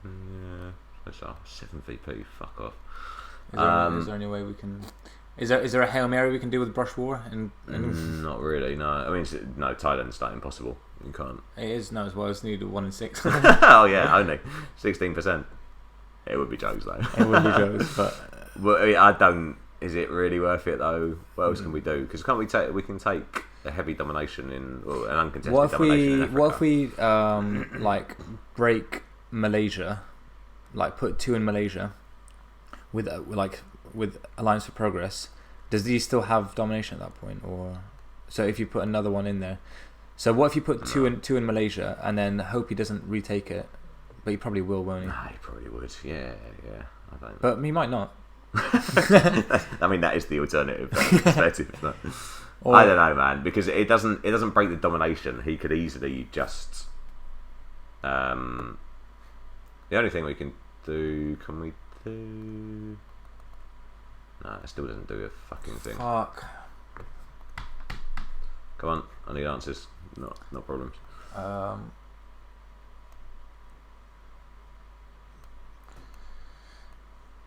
Yeah, it's 7 VP. Fuck Is off. there any way we can? Is there a Hail Mary we can do with Brush War? Not really. No, I mean Thailand's that impossible. You can't. It is no as well. It's needed 1 in 6. Oh yeah, only 16%. It would be jokes though. It would be jokes, but well, I don't. Is it really worth it though? What else can we do? Because can't we take? We can take a heavy domination an uncontested domination in Africa. What if we like break Malaysia, like put 2 in Malaysia, with Alliance for Progress? Does these still have domination at that point, or so if you put another one in there? So what if you put two in Malaysia and then hope he doesn't retake it? But he probably will, won't he? Nah, he probably would. Yeah. I don't. But he might not. I mean, that is the alternative perspective, isn't it? I don't know, man, because it doesn't break the domination. He could easily just. The only thing we can do, No, it still doesn't do a fucking thing. Fuck. Come on, I need answers. No problems.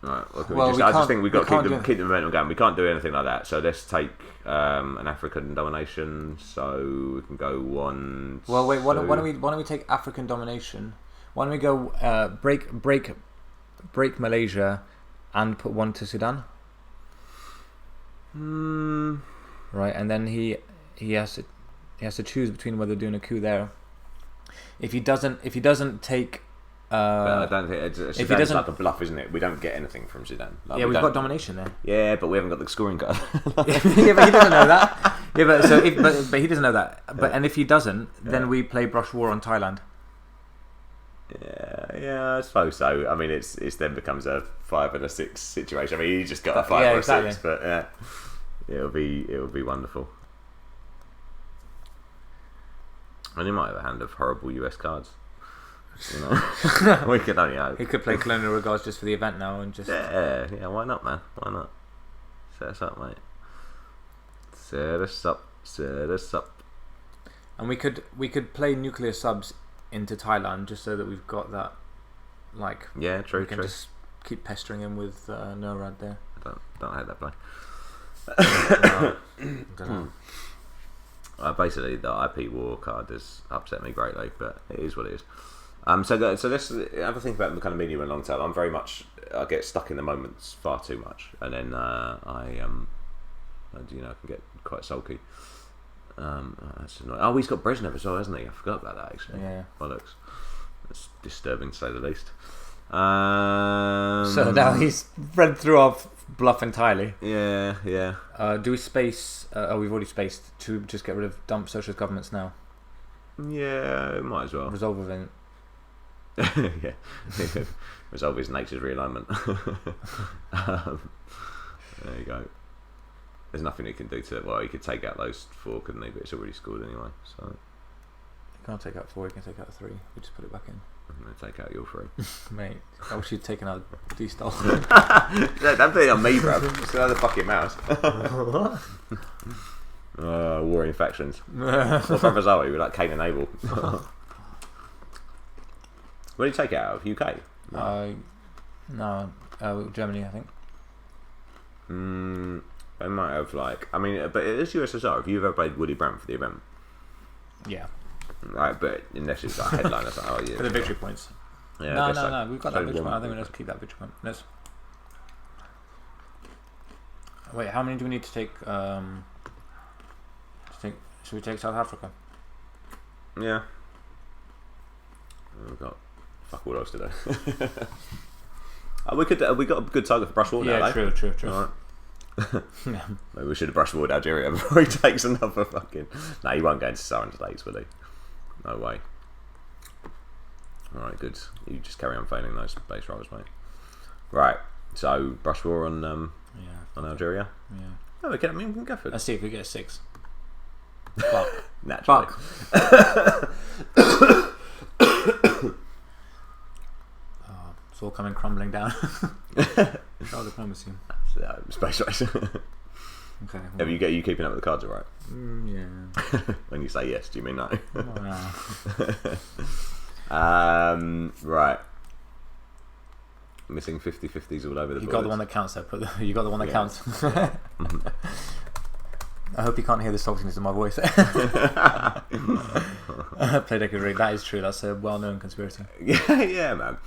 Right. I just think we've got to keep the momentum going. We can't do anything like that. So let's take an African domination. So we can go 1. Well, wait. Why don't we take African domination? Why don't we go break Malaysia, and put 1 to Sudan? Hmm. Right, and then he has to. he has to choose between whether doing a coup there. If he doesn't take. But I don't think Sudan's like a bluff, isn't it? We don't get anything from Sudan. Like, we've got domination there. Yeah, but we haven't got the scoring card. Yeah, but he doesn't know that. Yeah, but he doesn't know that. And if he doesn't, then we play brush war on Thailand. Yeah, I suppose so. I mean, it's then becomes a 5 and a 6 situation. I mean, he just got a 5 or a 6, but yeah, it'll be wonderful. And he might have a hand of horrible US cards. You know, we could only hope. He could play Colonial Regards just for the event now and just. Yeah. Why not, man? Why not? Set us up, mate. Set us up. And we could play nuclear subs into Thailand just so that we've got that, like. Yeah, true. We can just keep pestering him with Norad there. Don't hate that play. Don't know. Basically, the IP war card has upset me greatly, but it is what it is. So let's have a think about the kind of medium and long term. I get stuck in the moments far too much, and then I can get quite sulky. That's annoying. Oh, he's got Brezhnev as well, hasn't he? I forgot about that actually. Yeah. Bollocks. That's disturbing to say the least. So now he's read through our bluff entirely. Yeah. Do we space? We've already spaced to just get rid of dump socialist governments now. Yeah, might as well. Resolve event. Yeah. Resolve his nature's realignment. There you go. There's nothing he can do to it. Well, he could take out those 4, couldn't he? But it's already scored anyway. So He can't take out 4. He can take out 3. We just put it back in. I'm going to take out your 3. Mate, I wish you'd taken out D-Stall. Don't put it on me, bruv. It's another fucking mouse. Warring factions. What brothers are we? We're like Cain and Abel. Where did you take it out of? UK? No, Germany, I think. They might have but it is USSR. Have you ever played Woody Brown for the event? Yeah. Right, but unless it's like headline or something. Yeah, for the victory points. Yeah, no, we've got that victory point. I think let's keep that victory point. Wait, how many do we need to take? Should we take South Africa? Yeah. We've got fuck all else to do. We got a good target for Brushwood now. Yeah, true. All right. Yeah. Maybe we should have Brushwood Algeria before he takes another fucking. No, he won't go into Saharan states, will he? No way. Alright, good. You just carry on failing those base rolls, mate. Right, so brush war on Algeria. Yeah. Oh, we can go for it. Let's see if we get a 6. Fuck. Naturally. It's all coming crumbling down. Show diplomacy. Space race. Okay. Well. You keeping up with the cards, all right? Yeah. When you say yes, do you mean no? No. Right. Missing 50-50s all over the board. You got the one that counts. You got the one that counts. I hope you can't hear the saltiness of my voice. Playdeck rig. That is true. That's a well-known conspiracy. Yeah, man.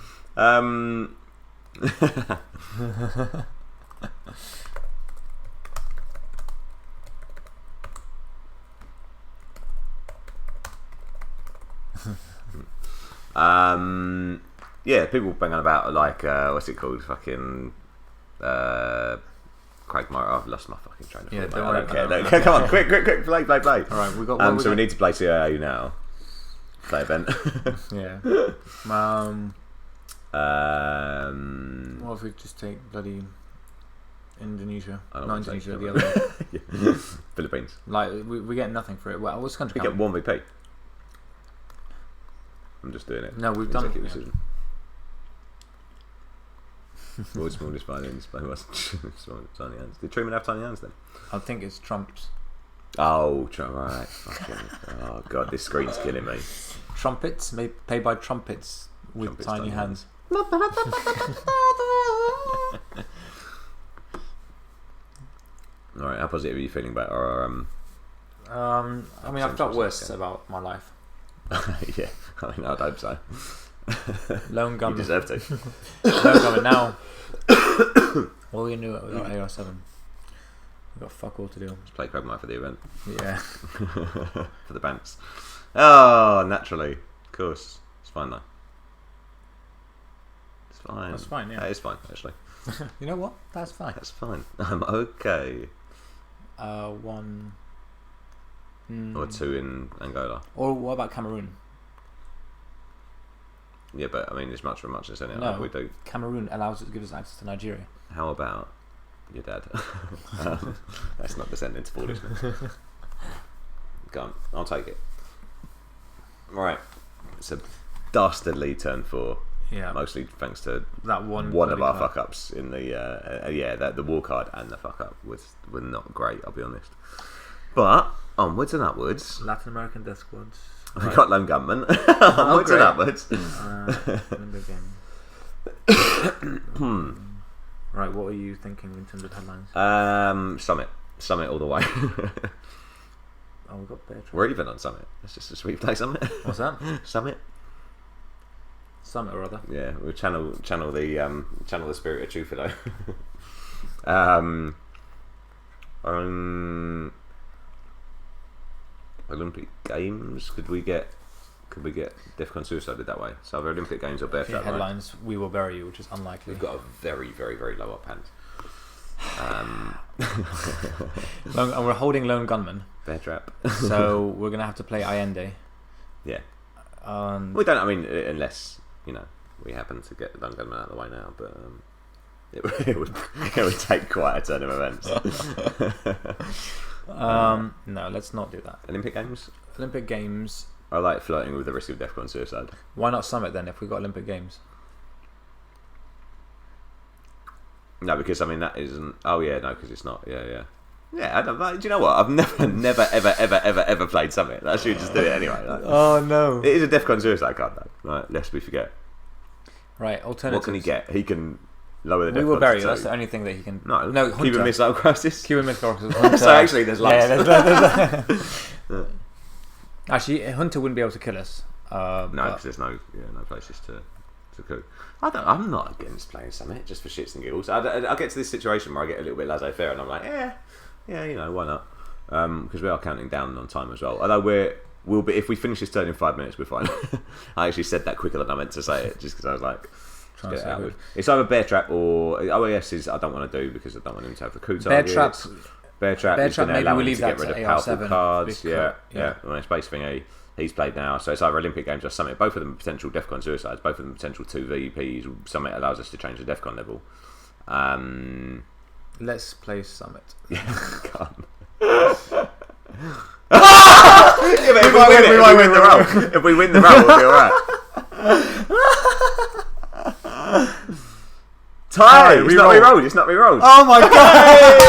Yeah, people banging about like what's it called? Fucking Quagmire. I've lost my fucking train of thought. Don't I don't care. Come on, quick, play. All right, we got. So we need to play CIO now. Play event. Yeah. What if we just take bloody Indonesia? Not Indonesia, the other one. Philippines. Like we get nothing for it. Well, what's the country? We get 1 VP. I'm just doing it. No, we've done it. Decision. World's smallest violins. Play was tiny hands. Did Truman have tiny hands then? I think it's Trump's. Oh, right. Oh god, this screen's killing me. Trumpets, paid by trumpets with tiny hands. Alright, how positive are you feeling about our I mean, I've felt worse about my life. Yeah, I mean, I'd hope so. Lone gunman. You deserve to. Lone gunman now. What are we going to do without AR7? We've got fuck all to do. Let's play Quagmire for the event. Yeah. For the bants. Oh, naturally. Of course. It's fine though. It's fine. That's fine, yeah. That is fine, actually. You know what? That's fine. That's fine. I'm okay. 1... Or 2 in Angola. Or what about Cameroon? Yeah, but I mean, it's much for muchness, isn't it? No, Like we do. Cameroon allows it, gives us access to Nigeria. How about your dad? That's not descending to foolishness. Go on, I'll take it. Right, it's a dastardly turn 4. Yeah. Mostly thanks to that one of our fuck ups in the the war card and the fuck up were not great. I'll be honest. But onwards and upwards. Latin American Death Squads. We got Lone Gunman. Onwards and upwards. Right, what were you thinking in terms of headlines? Summit all the way. Oh, we got Bear Trap. We're even on Summit. Let's just play Summit. What's that? Summit. Summit or other. Yeah, we'll channel the spirit of Chufido. Olympic Games. Could we get Defcon suicided that way? So either Olympic Games or Bear Trap. Headlines: right? We will bury you, which is unlikely. We've got a very, very, very low up hand. And we're holding Lone Gunman. Bear Trap. So we're gonna have to play Allende. Yeah. We don't. I mean, unless we happen to get Lone Gunman out of the way now, but it would take quite a turn of events. No, let's not do that. Olympic Games. Olympic Games. I like flirting with the risk of Defcon suicide. Why not Summit then? If we got Olympic Games. No, because I mean that isn't. Oh yeah, no, because it's not. Yeah. Yeah, I don't. Do you know what? I've never, ever played Summit. I should just do it anyway. Like, oh no! It is a Defcon suicide card though. Right, lest we forget. Right, alternatives. What can he get? He can lower the. We will bury you. That's the only thing that he can. No. Cuban Missile Crisis. Cuban Missile Crisis. So actually, there's lots. Yeah, there's Actually, Hunter wouldn't be able to kill us. No, because there's no places to cook. I'm not against playing Summit just for shits and giggles. I get to this situation where I get a little bit laissez-faire and I'm like, yeah, why not? Because we are counting down on time as well. Although we'll be, if we finish this turn in 5 minutes, we're fine. I actually said that quicker than I meant to say it, just because I was like, get it out. It's either Bear Trap or OAS I don't want to do because I don't want him to have the coup targets. Bear Trap is going to allow him to get rid of powerful cards. Yeah. Well, it's Space Thingy. He's played now, so it's either Olympic Games or Summit. Both of them potential Defcon suicides. Both of them potential 2 VEPs. Summit allows us to change the Defcon level. Let's play Summit. Yeah, come. If we win the roll, we'll be alright. Tie! It's not re-rolled. Oh my god!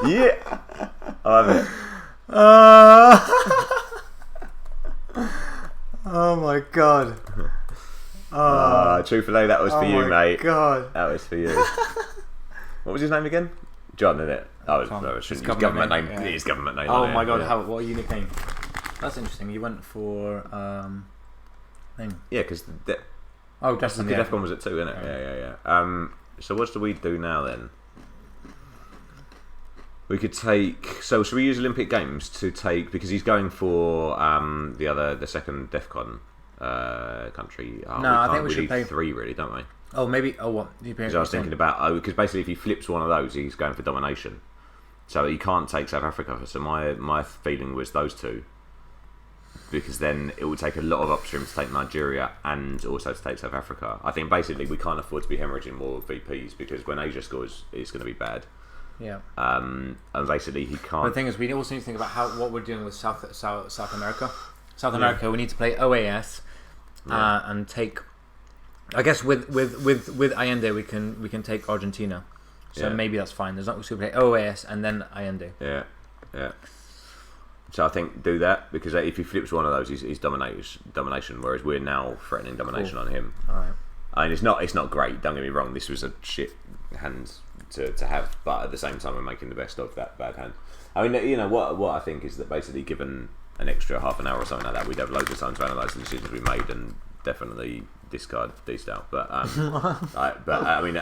Yeah! I love it. Oh my god. Truthfully, that was for you, mate. God. That was for you. What was his name again? John, isn't it? His government name. Yeah. His government name. Oh my god, what a unique name. That's interesting. You went for name. Yeah, because Justin. The Defcon was at 2, isn't it? Yeah. So what do we do now then? We could take. So should we use Olympic Games to take, because he's going for the second Defcon country. I think we should play 3 really, don't we? Oh, maybe. Oh, what? Because I was thinking about because basically if he flips one of those, he's going for domination. So he can't take South Africa. So my feeling was those 2, because then it would take a lot of upstream to take Nigeria and also to take South Africa. I think basically we can't afford to be hemorrhaging more VPs, because when Asia scores, it's going to be bad. Yeah. And basically he can't. But the thing is, we also need to think about what we're doing with South America. South America, we need to play OAS and take. I guess with Allende we can take Argentina, so maybe that's fine. There's not going to play OAS and then Allende. Yeah. So I think do that, because if he flips one of those, he's domination. Whereas we're now threatening domination on him. All right. I mean, it's not great. Don't get me wrong. This was a shit hand to have, but at the same time, we're making the best of that bad hand. I mean, what I think is that basically, given an extra half an hour or something like that, we'd have loads of time to analyse the decisions we made and definitely discard these out. But I mean,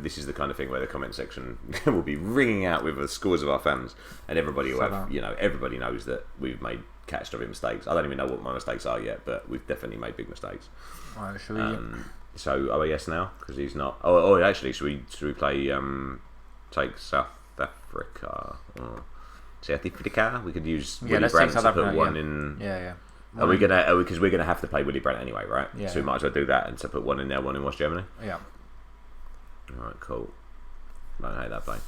this is the kind of thing where the comment section will be ringing out with the scores of our fans, and everybody will have, everybody knows that we've made catastrophic mistakes. I don't even know what my mistakes are yet, but we've definitely made big mistakes. Alright, should we? So OAS now, because he's not. Oh, actually, should we play? Take South Africa. South Africa. We could use Willy Brandt to put one in. Yeah. Are we gonna? Because we're gonna have to play Willy Brandt anyway, right? Yeah. So we might as well do that and to put one in there, one in West Germany. Yeah. All right, cool. I don't hate that play.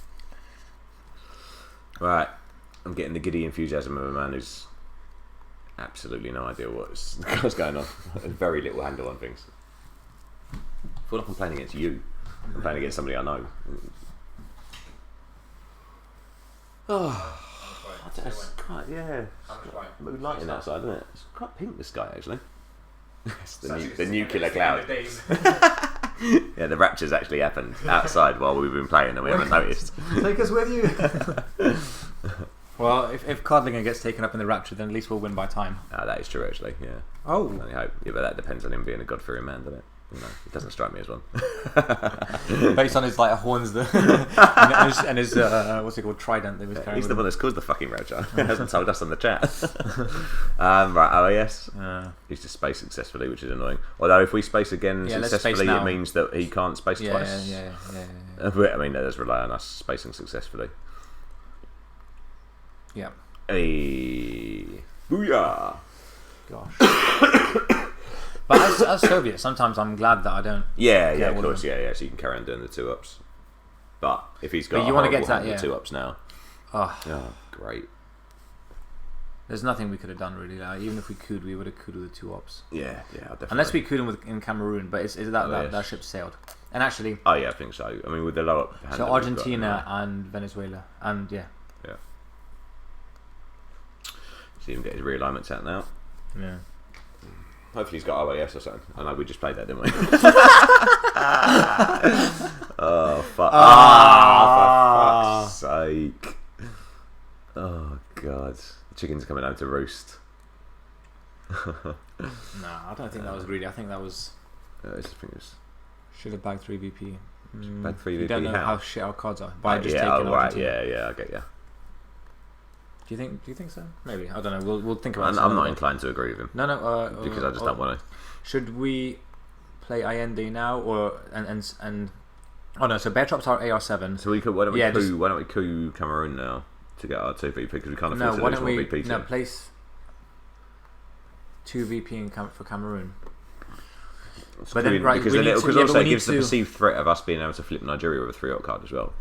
Right, I'm getting the giddy enthusiasm of a man who's absolutely no idea what's going on. Very little handle on things. I feel like I'm playing against you. I'm playing against somebody I know. Oh, it's quite, moonlighting outside, isn't it? It's quite pink, this sky, actually. It's the nuclear cloud. Yeah, the rapture's actually happened outside while we've been playing and we haven't noticed. Take us with you. Well, if Cardlinger gets taken up in the rapture, then at least we'll win by time. That is true, actually, yeah. Oh. I hope. Yeah, but that depends on him being a God-fearing man, doesn't it? It doesn't strike me as one. Based on his horns and his what's it called, trident that he was carrying. He's the one that's caused the fucking rapture. He hasn't told us on the chat. Right, OAS. He's just spaced successfully, which is annoying. Although if we space again successfully, it means that he can't space twice. Yeah. I mean, that does rely on us spacing successfully. Yeah. Hey. Booyah! Gosh. But as Soviet, sometimes I'm glad that I don't. Yeah, of course, yeah. So you can carry on doing the 2-ups. But if he's got you want to get to that, 2-ups now. Oh, great. There's nothing we could have done really. Even if we could, we would have could with the 2-ups. Yeah, definitely. Unless we could in Cameroon, but is that ship sailed? And actually. Oh yeah, I think so. I mean, with the lower. So Argentina and Venezuela, and yeah. See him get his realignments out now. Yeah. Hopefully he's got OAS or something. I know we just played that, didn't we? Oh, fuck. For fuck's sake. Oh, God. The chickens are coming home to roost. No, I don't think that was greedy. I think that was... Should have bagged 3 VP. Bagged 3 VP You don't know how shit our cards are. By just taking Argentina. Yeah, I get you. Do you think so? Maybe, I don't know. We'll think about it. I'm not inclined to agree with him. No, because I just don't want to. Should we play Allende now and oh no? So bear traps are AR7. So why don't we coup Cameroon now to get our 2 VP because we can't afford to lose 1 VP. No, place 2 VP for Cameroon. But then, right, because also it gives the perceived threat of us being able to flip Nigeria with a 3-up card as well.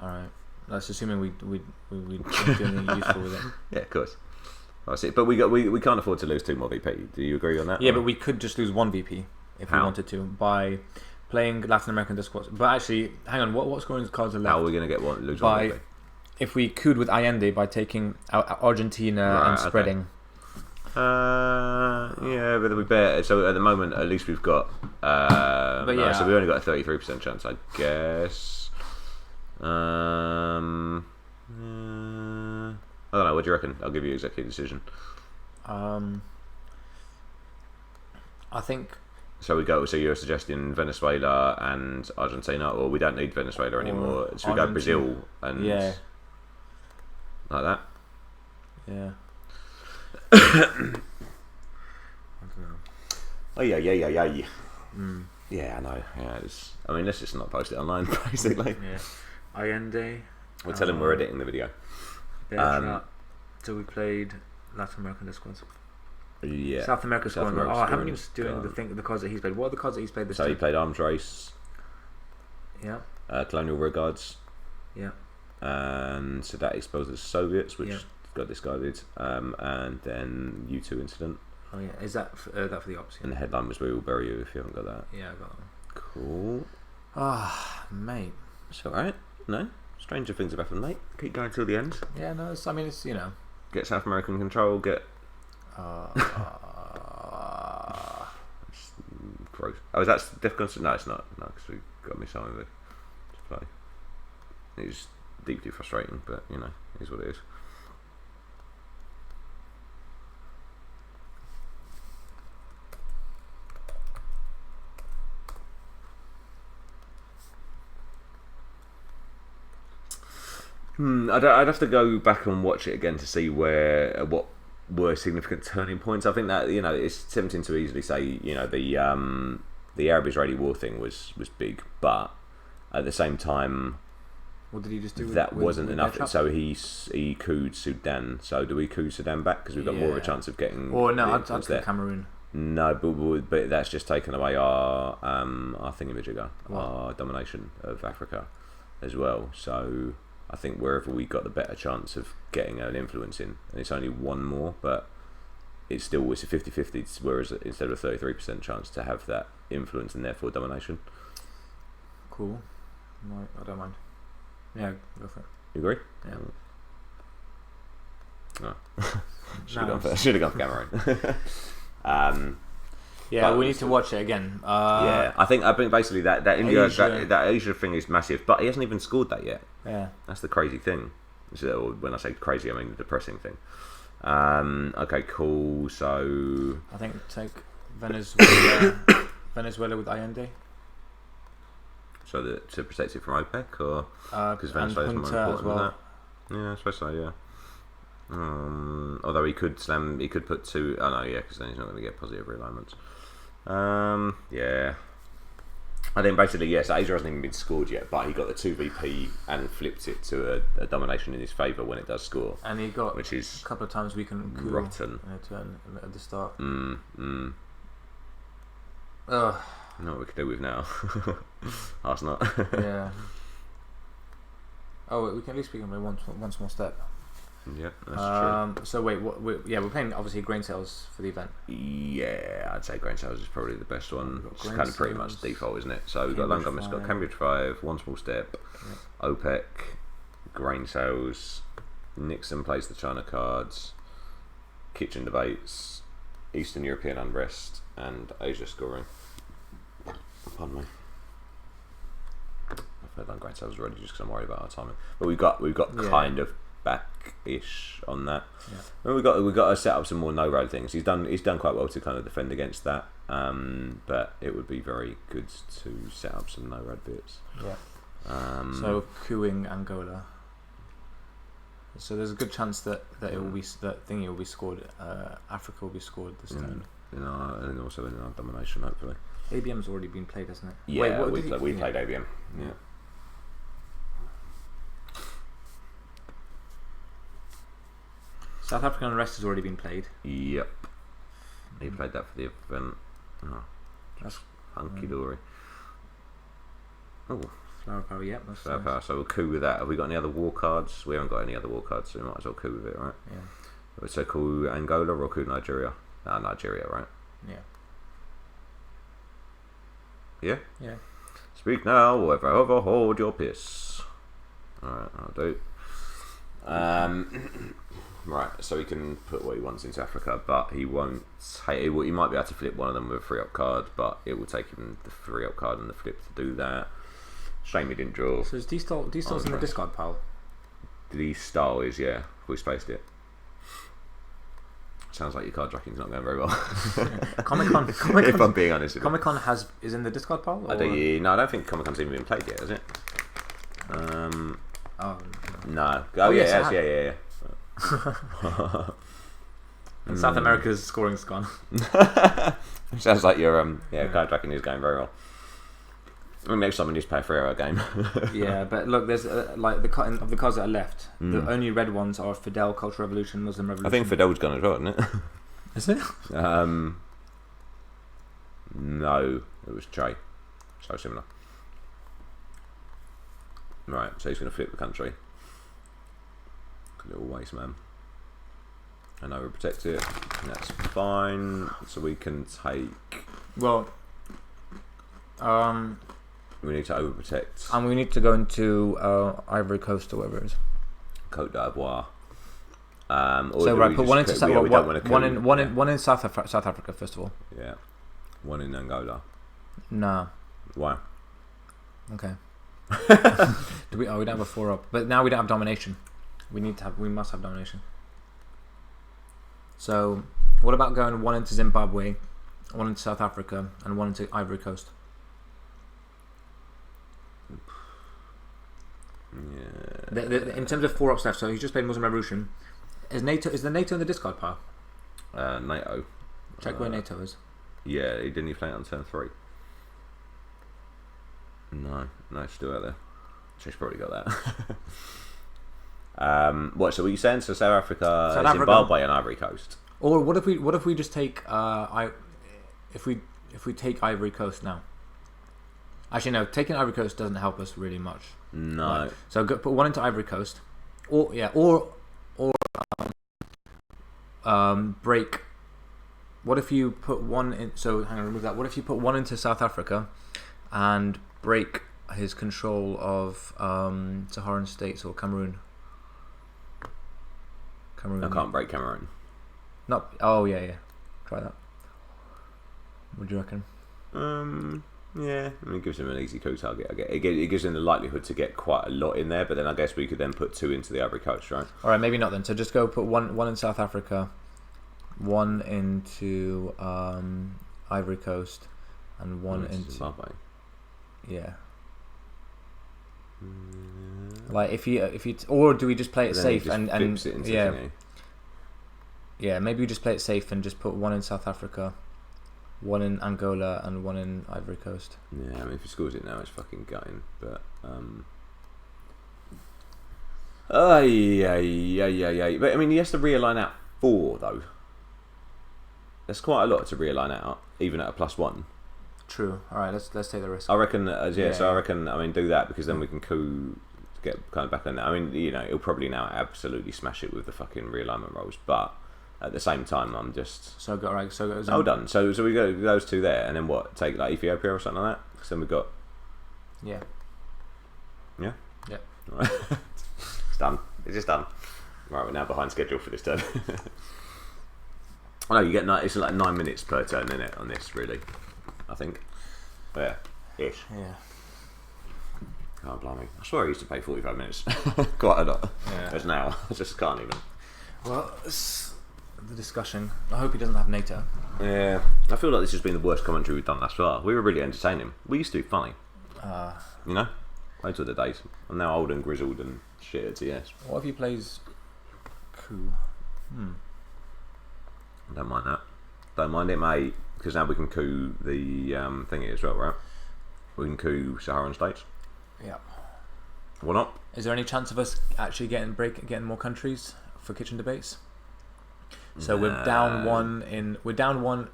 All right. That's assuming we do anything useful with it. Yeah, of course. That's it. But we can't afford to lose 2 more VP. Do you agree on that? Yeah, but we could just lose 1 VP if we wanted to by playing Latin American discourse. But actually, hang on. What scoring cards are left? How are we going to lose 1 VP? If we could with Allende by taking out Argentina and spreading. Yeah, but we better. So at the moment, at least we've got. So we only got a 33% chance, I guess. I don't know. What do you reckon? I'll give you exactly a decision. I think. So we go. So you're suggesting Venezuela and Argentina, or we don't need Venezuela anymore? So we go Brazil and like that. Yeah. I don't know. Oh yeah. Yeah, I know. Yeah, I mean, let's just not post it online, basically. Yeah. Allende. We'll tell him we're editing the video. So we played Latin American squads. Yeah. South America squad. I haven't even doing the cards that he's played. What are the cards that he's played this time? So he played Arms Race. Yeah. Colonial Regards. Yeah. And so that exposes Soviets, which got discarded. And then U2 Incident. Oh yeah. Is that for the ops? Yeah. And the headline was "We Will Bury You" if you haven't got that. Yeah, I got that one. Cool. Mate. It's alright. No? Stranger things have happened, mate. Keep going till the end. Yeah, no, it's Get South American control, get... gross. Oh, is that difficult? No, it's not. No, because we got me something to play. It's deeply frustrating, but, it is what it is. I'd have to go back and watch it again to see what were significant turning points. I think that it's tempting to easily say the Arab-Israeli war thing was big, but at the same time, what did he just do? That wasn't enough. So he couped Sudan. So do we coup Sudan back because we've got more of a chance of getting? Or no, I'd go Cameroon. No, but that's just taken away our thingamajigger, our domination of Africa as well. So I think wherever we got the better chance of getting an influence in, and it's only one more, but it's a 50-50, whereas instead of a 33% chance to have that influence and therefore domination. Cool. No, I don't mind. Yeah, go for it. You agree? Yeah. Oh. Should have gone for Cameroon. We need to watch it again. I think basically that India that Asia thing is massive, but he hasn't even scored that yet. Yeah, that's the crazy thing. So when I say crazy, I mean the depressing thing. Okay, cool. So I think take Venezuela with Allende. So to protect it from OPEC, or because Venezuela is more important than that. Yeah, I suppose so. Yeah. Although he could put two. Oh no, yeah, because then he's not going to get positive realignments. Yeah. I think basically yes, Asia hasn't even been scored yet, but he got the 2 VP and flipped it to a domination in his favour when it does score. And he got which is a couple of times we can rotten in a turn at the start. Ugh. Know what we could do with now. Us not. Yeah. Oh, we can at least speak on one small step. Yeah, that's true. So wait, we're playing obviously grain sales for the event. Yeah, I'd say grain sales is probably the best one. It's kind of pretty much default, isn't it? So we've got Langdon, it's got Cambridge 5, One Small Step, OPEC, grain sales, Nixon plays the China cards, kitchen debates, Eastern European unrest, and Asia scoring. Pardon me. I've done grain sales already just because I'm worried about our timing. But we've got kind of back-ish on that. Yeah. Well, we've got to set up some more no-road things. He's done quite well to kind of defend against that. But it would be very good to set up some no-road bits. Yeah. So cooing Angola. So there's a good chance that it will be thingy will be scored. Africa will be scored this turn. And also in our domination, hopefully. ABM's already been played, hasn't it? Yeah, we played ABM. Yeah. South African unrest has already been played. Yep. He played that for the event. Oh, that's hunky dory. Oh, flower power. Yep. That's flower power. So we'll coup with that. Have we got any other war cards? We haven't got any other war cards, so we might as well coup with it, right? Yeah. So coup Angola or coup Nigeria? Nigeria, right? Yeah. Yeah? Yeah. Speak now, or ever hold your piss. Alright, I'll do. Right, so he can put what he wants into Africa, but he won't take it. He might be able to flip one of them with a 3-up card, but it will take him the 3-up card and the flip to do that. Shame he didn't draw. So is D-Stall's in the discard pile? D-Stall is, yeah. We spaced it. Sounds like your card dragging's not going very well. Comic-Con, if I'm being honest with you. Comic-Con is in the discard pile? Or? I don't think Comic-Con's even been played yet, has it? No. Oh, yes, yeah. And South America's scoring's gone. Sounds like your card tracking is going very well. I mean, next time we need to play a 3-hour game. Yeah, but look, there's like the cards that are left. The only red ones are Fidel, Cultural Revolution, Muslim Revolution. I think Fidel's gone as well, isn't it? Is it? No, it was Che. So similar. Right, so he's going to flip the country. Little waste man. And overprotect it. That's fine. So we can take. Well, we need to overprotect. And we need to go into Ivory Coast or whatever it is. Côte d'Ivoire. So right, put one into one in South Africa first of all. Yeah. One in Angola. Nah. Why? Okay. We don't have a 4-up, but now we don't have domination. We must have domination. So, what about going one into Zimbabwe, one into South Africa, and one into Ivory Coast? Yeah. In terms of 4 ups left, so he's just played Muslim Revolution. Is the NATO in the discard pile? NATO. Check where NATO is. Yeah, he didn't play it on turn 3. No, it's still out there. She's probably got that. What? So what are you saying? So South Africa, Zimbabwe, and Ivory Coast. Or what if we just take if we take Ivory Coast now? Actually, no. Taking Ivory Coast doesn't help us really much. No. Right. So put 1 into Ivory Coast, or break. What if you put 1 in? So hang on, remove that. What if you put 1 into South Africa, and break his control of Saharan states or Cameroon? I can't break Cameroon. Not. Oh yeah. Try that. What do you reckon? Yeah, I mean, it gives him an easy coup target. It gives him the likelihood to get quite a lot in there, but then I guess we could then put 2 into the Ivory Coast, right? All right, maybe not then. So just go put one in South Africa, 1 into Ivory Coast, and 1 into Zimbabwe. Yeah. Like if you or do we just play it safe and yeah, maybe we just play it safe and just put 1 in South Africa, 1 in Angola, and 1 in Ivory Coast. Yeah, I mean if he scores it now, it's fucking gutting. But yeah. But I mean, he has to realign out 4 though. That's quite a lot to realign out, even at a +1. True. All right, let's take the risk. I reckon. So I reckon. I mean, do that because then we can get kind of back on that. I mean, he'll probably now absolutely smash it with the fucking realignment rolls, but at the same time, I'm just so done. So we go those 2 there, and then what? Take like Ethiopia or something like that. Because then we got. Yeah. Yeah. Yeah. All right. It's done. It's just done. Right, we're now behind schedule for this turn. I know you get it's like 9 minutes per turn, isn't it? On this, really. I think. Yeah. Ish. Yeah. Can't blame me. I swear I used to pay 45 minutes. Quite a lot. Yeah. Whereas now, I just can't even. Well, it's the discussion. I hope he doesn't have NATO. Yeah. I feel like this has been the worst commentary we've done thus far. We were really entertaining. We used to be funny. You know? Those were the days. I'm now old and grizzled and shit at TS. What if he plays coup? I don't mind that. Don't mind it, mate. Because now we can coup the thingy as well, right? We can coup Saharan states. Yeah. Why not? Is there any chance of us actually getting more countries for kitchen debates? So we're down 1 in. We're down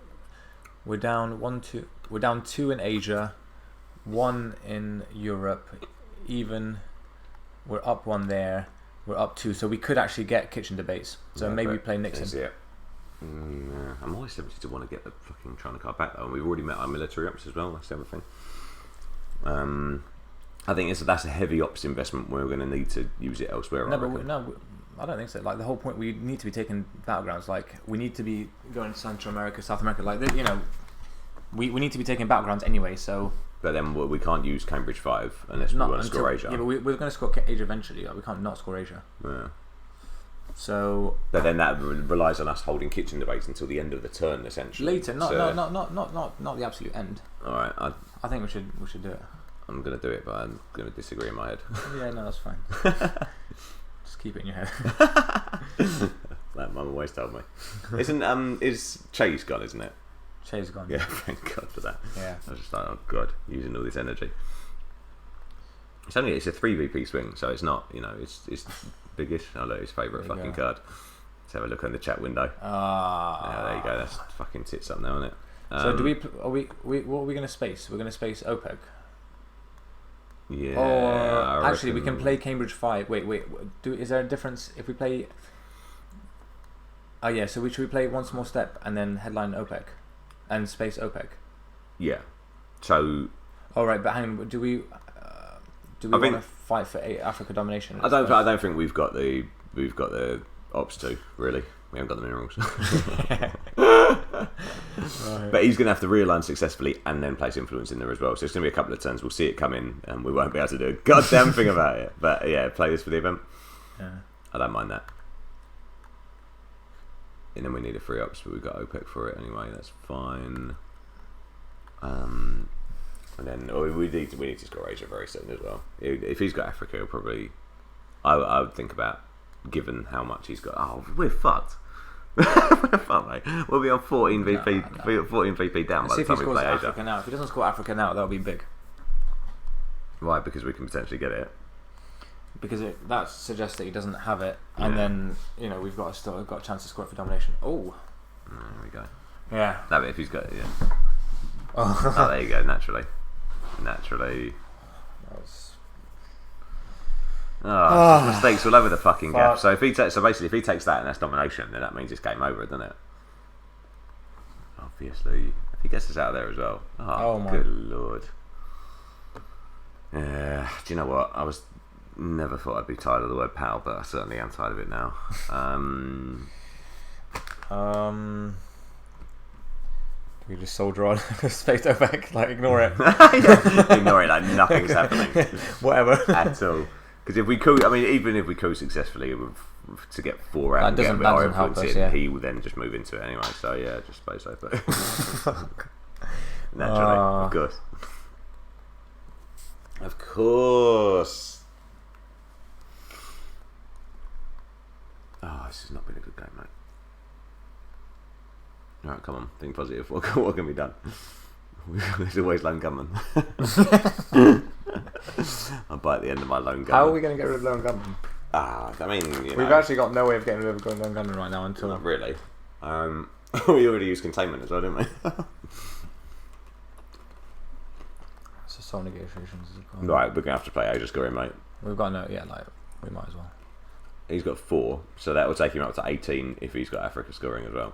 2 in Asia, 1 in Europe. Even we're up 1 there. We're up 2, so we could actually get kitchen debates. So maybe we play Nixon. Yeah. I'm always tempted to want to get the fucking China card back though, and we've already met our military ops as well. That's the other thing. I think that's a heavy ops investment. We're going to need to use it elsewhere. No, I don't think so. Like the whole point, we need to be taking battlegrounds. Like we need to be going to Central America, South America. Like we need to be taking battlegrounds anyway. So. But then we can't use Cambridge 5 unless we want to score Asia. Yeah, but we're going to score Asia eventually. Like, we can't not score Asia. Yeah. So. But then that relies on us holding kitchen debates until the end of the turn, essentially. Later, not the absolute end. All right. I think we should do it. I'm going to do it, but I'm going to disagree in my head. Yeah, no, that's fine. Just keep it in your head. That Mum always told me. Is Chase gone, isn't it? Chase gone. Yeah, thank God for that. Yeah. I was just like, oh God, using all this energy. It's a 3VP swing, so it's not, it's biggish. Oh look, his favourite fucking card. Let's have a look in the chat window. Yeah, there you go. That's fucking tits up now, isn't it? So what are we going to space? We're going to space OPEC. Yeah. Or actually, we can play Cambridge 5. Wait. Is there a difference if we play? Oh yeah. So should we play One Small Step and then headline OPEC, and space OPEC? Yeah. So. All right, but hang on. Do we want to fight for Africa domination? I don't think we've got the ops to really. We haven't got the minerals. Right. But he's going to have to realign successfully and then place influence in there as well. So it's going to be a couple of turns. We'll see it come in and we won't be able to do a goddamn thing about it. But yeah, play this for the event. Yeah. I don't mind that. And then we need a free ups, but we've got OPEC for it anyway. That's fine. And then we need to score Asia very soon as well. If he's got Africa, he'll probably I would think about, given how much he's got. Oh, we're fucked. We're fucked, mate. We'll be on 14 VP, 14 VP down by the time we play Asia. Africa now. If he doesn't score Africa now, that'll be big. Why? Because we can potentially get it. Because that suggests that he doesn't have it, and then we've got a chance to score it for domination. Oh, there we go. Yeah. No, but if he's got oh, there you go. Naturally. That was... mistakes all over the fucking gap. So basically, if he takes that and that's domination, then that means it's game over, doesn't it? Obviously, if he gets us out of there as well. Oh my good lord. Yeah. Do you know what? I never thought I'd be tired of the word pal, but I certainly am tired of it now. We just soldier on. Space back, ignore it. Ignore it, like nothing's happening. Whatever. At all. Because if we coup, even if we coup successfully, to get 4 out and get our influence in, he will then just move into it anyway. So yeah, just space over. Naturally, of course. Of course. Oh, this has not been a good game, mate. Alright, come on, think positive. What can be done? There's always lone gunman. I'll bite the end of my lone gunman. How are we going to get rid of lone gunman? We've actually got no way of getting rid of lone gunman right now until... Not really. We already used containment as well, didn't we? So soul negotiations. Right, we're going to have to play Asia scoring, mate. We've got we might as well. He's got 4, so that will take him up to 18 if he's got Africa scoring as well.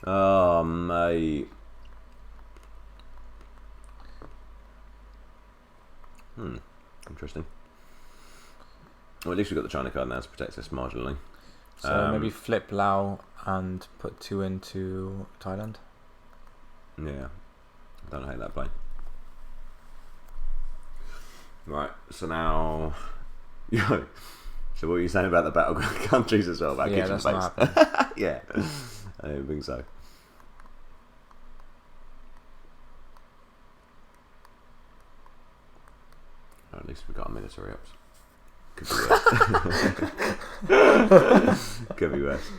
Oh, mate. Interesting. Well, at least we've got the China card now to protect us marginally. So maybe flip Lao and put 2 into Thailand. Yeah. I don't hate that play. Right, so now... So what are you saying about the battleground countries as well? About kitchen that's space? not happening. Yeah, I don't think so. Or at least we got a military ups. Could be worse.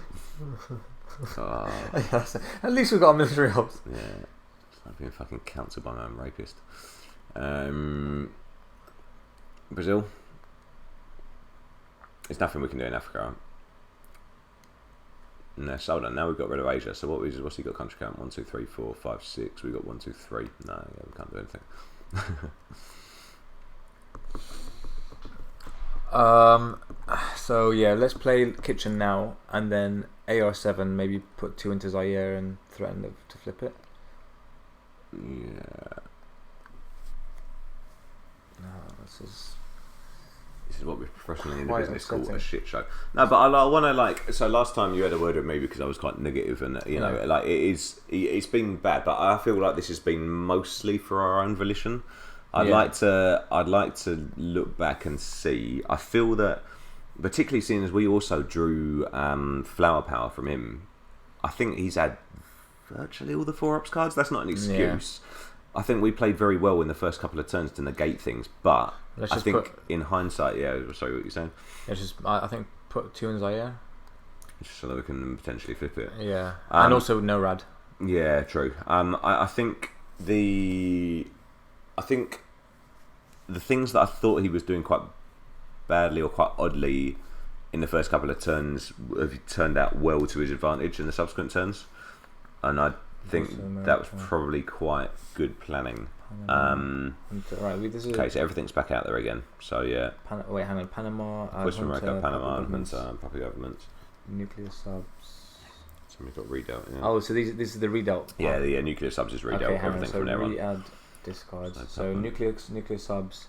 Could be worse. At least we got a military ups. Yeah, I've been fucking counseled by my own rapist. Brazil. There's nothing we can do in Africa. No, hold on. Now we've got rid of Asia. So what's he got country count? 1, 2, 3, 4, 5, 6. We got 1, 2, 3. No, yeah, we can't do anything. So yeah, let's play kitchen now, and then AR7. Maybe put 2 into Zaire and threaten to flip it. Yeah. No, this is what we're professionally in the business call a shit show. No, but I want to so last time you had a word with me because I was quite negative, and it's been bad, but I feel like this has been mostly for our own volition. I'd like to look back and see. I feel that, particularly seeing as we also drew flower power from him, I think he's had virtually all the 4-ups cards. That's not an excuse. Yeah. I think we played very well in the first couple of turns to negate things, but I think in hindsight, sorry, what you're saying? I think put 2 in Zaire, so that we can potentially flip it. Yeah, and also no rad. Yeah, true. I think the things that I thought he was doing quite badly or quite oddly in the first couple of turns have turned out well to his advantage in the subsequent turns, and I think that was probably quite good planning. Okay, so everything's back out there again. So yeah. Wait, hang on. Panama. West America, Panama, proper government. Nuclear subs. Somebody's got redealt. Yeah. Oh, so this is the redealt. Yeah, the nuclear subs is redealt. Okay, everything from there on. Re-add discards. So nuclear subs.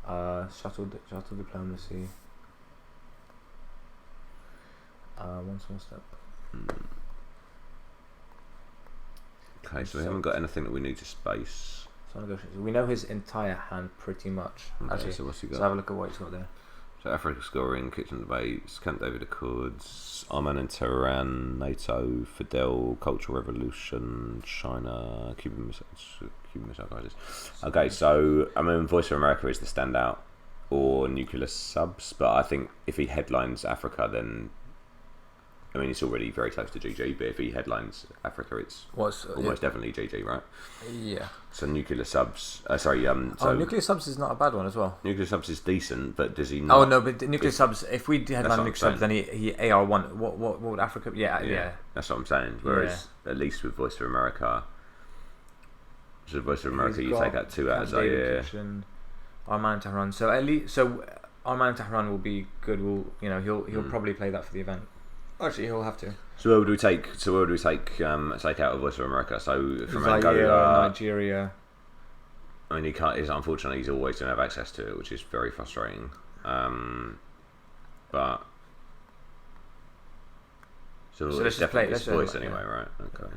Shuttle diplomacy. One small step. Okay, so we haven't got anything that we need to space. We know his entire hand pretty much. Okay, actually, so what's he got? So have a look at what he's got there. So Africa scoring, kitchen debates, Camp David Accords, Arman and Tehran, NATO, Fidel, Cultural Revolution, China, Cuban Missile Crisis. Okay, so Voice of America is the standout. or nuclear subs. But I think if he headlines Africa, then I mean it's already very close to GG. But if he headlines Africa, it's almost definitely GG, right? Yeah. So nuclear subs. Nuclear subs is not a bad one as well. Nuclear subs is decent, but does he? Not, oh no, but nuclear subs. If we headline nuclear subs, then he AR1. What would Africa? Yeah. That's what I'm saying. Whereas at least with Voice of America, you take out 2 out of Zaire. Arman Tahran. So at least Arman Tahran will be good. He'll probably play that for the event. Actually, he'll have to. So where would we take? Take out of Voice of America? So from Zaire, Angola, Nigeria. I mean, he can't. Unfortunately, he's always going to have access to it, which is very frustrating. But so let's just play his voice anyway, right? Okay.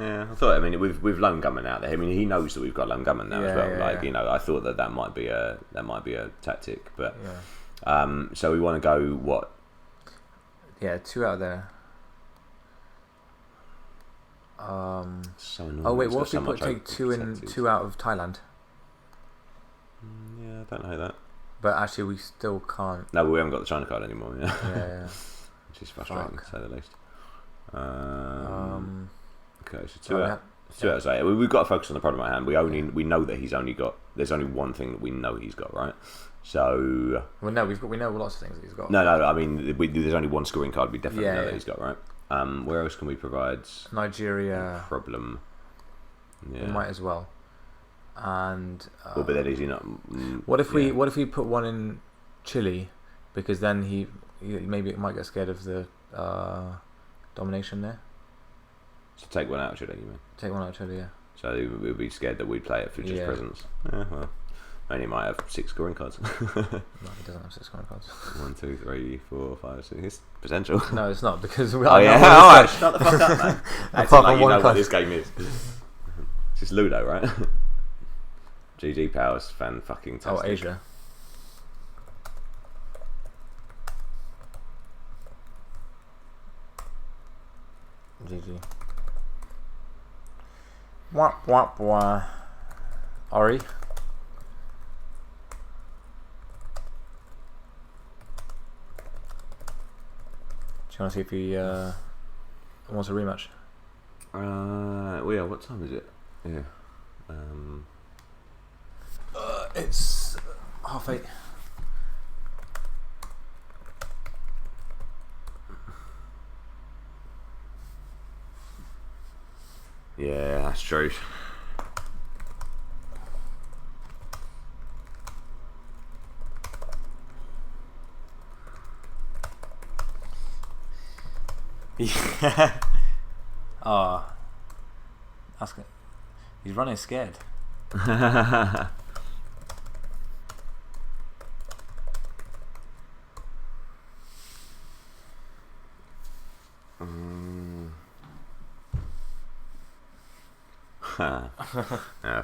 Yeah, I thought. I mean, we've Lone Gunman out there. I mean, he knows that we've got Lone Gunman now as well. I thought that might be a tactic, but so we want to go what? Yeah, 2 out there. So annoying. Oh wait, what if we take 2 out of Thailand? Yeah, I don't know that. But actually, we still can't. No, we haven't got the China card anymore. Yeah. Which is frustrating to say the least. Okay, so 2 out of 8. We've got to focus on the problem at hand. We know that there's only one thing that we know he's got, right? So we know lots of things that he's got. No, I mean there's only one scoring card we definitely know that he's got, right? Where else can we provide Nigeria problem? Yeah, we might as well. And but then is he not? What if we put one in Chile, because then he maybe might get scared of the domination there. So take one out of Chile, you mean? Take one out of Chile, yeah. So we'd be scared that we'd play it for just presence. Yeah, well. And he might have 6 scoring cards. No, he doesn't have 6 scoring cards. 1, 2, 3, 4, 5, 6. It's potential. No, it's not, because Alright, shut the fuck up, man. Apart from you know what this game is. It's just Ludo, right? GG Powers, fan fucking tastic. Oh, Asia. GG. Wah wah wah. Ari. Do you want to see if he wants a rematch? What time is it? Yeah. It's 8:30. Yeah, that's true. Yeah. Oh. That's good. He's running scared.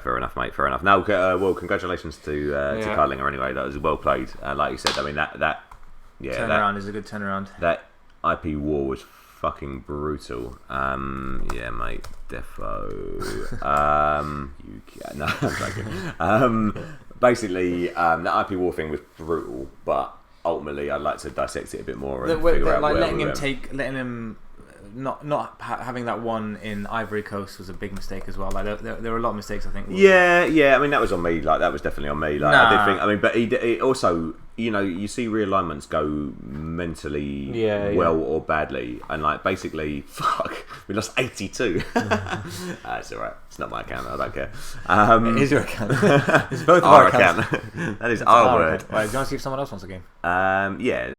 Fair enough, mate. Fair enough. Now, well, congratulations to Cardlinger anyway. That was well played. Like you said, I mean that turnaround is a good turnaround. That IP war was fucking brutal. Yeah, mate. Defo. You can. No, I'm joking. Basically, that IP war thing was brutal, but ultimately, I'd like to dissect it a bit more and figure out letting him. Not having that one in Ivory Coast was a big mistake as well. Like there were a lot of mistakes, I think. Yeah. I mean, that was on me. Like that was definitely on me. Like I did think. I mean, but he also, you see realignments go mentally well or badly, and like basically, fuck, we lost 82. It's alright. It's not my account. I don't care. It is your account. It's both of our accounts. That is our word. Right, do you want to see if someone else wants a game? Yeah.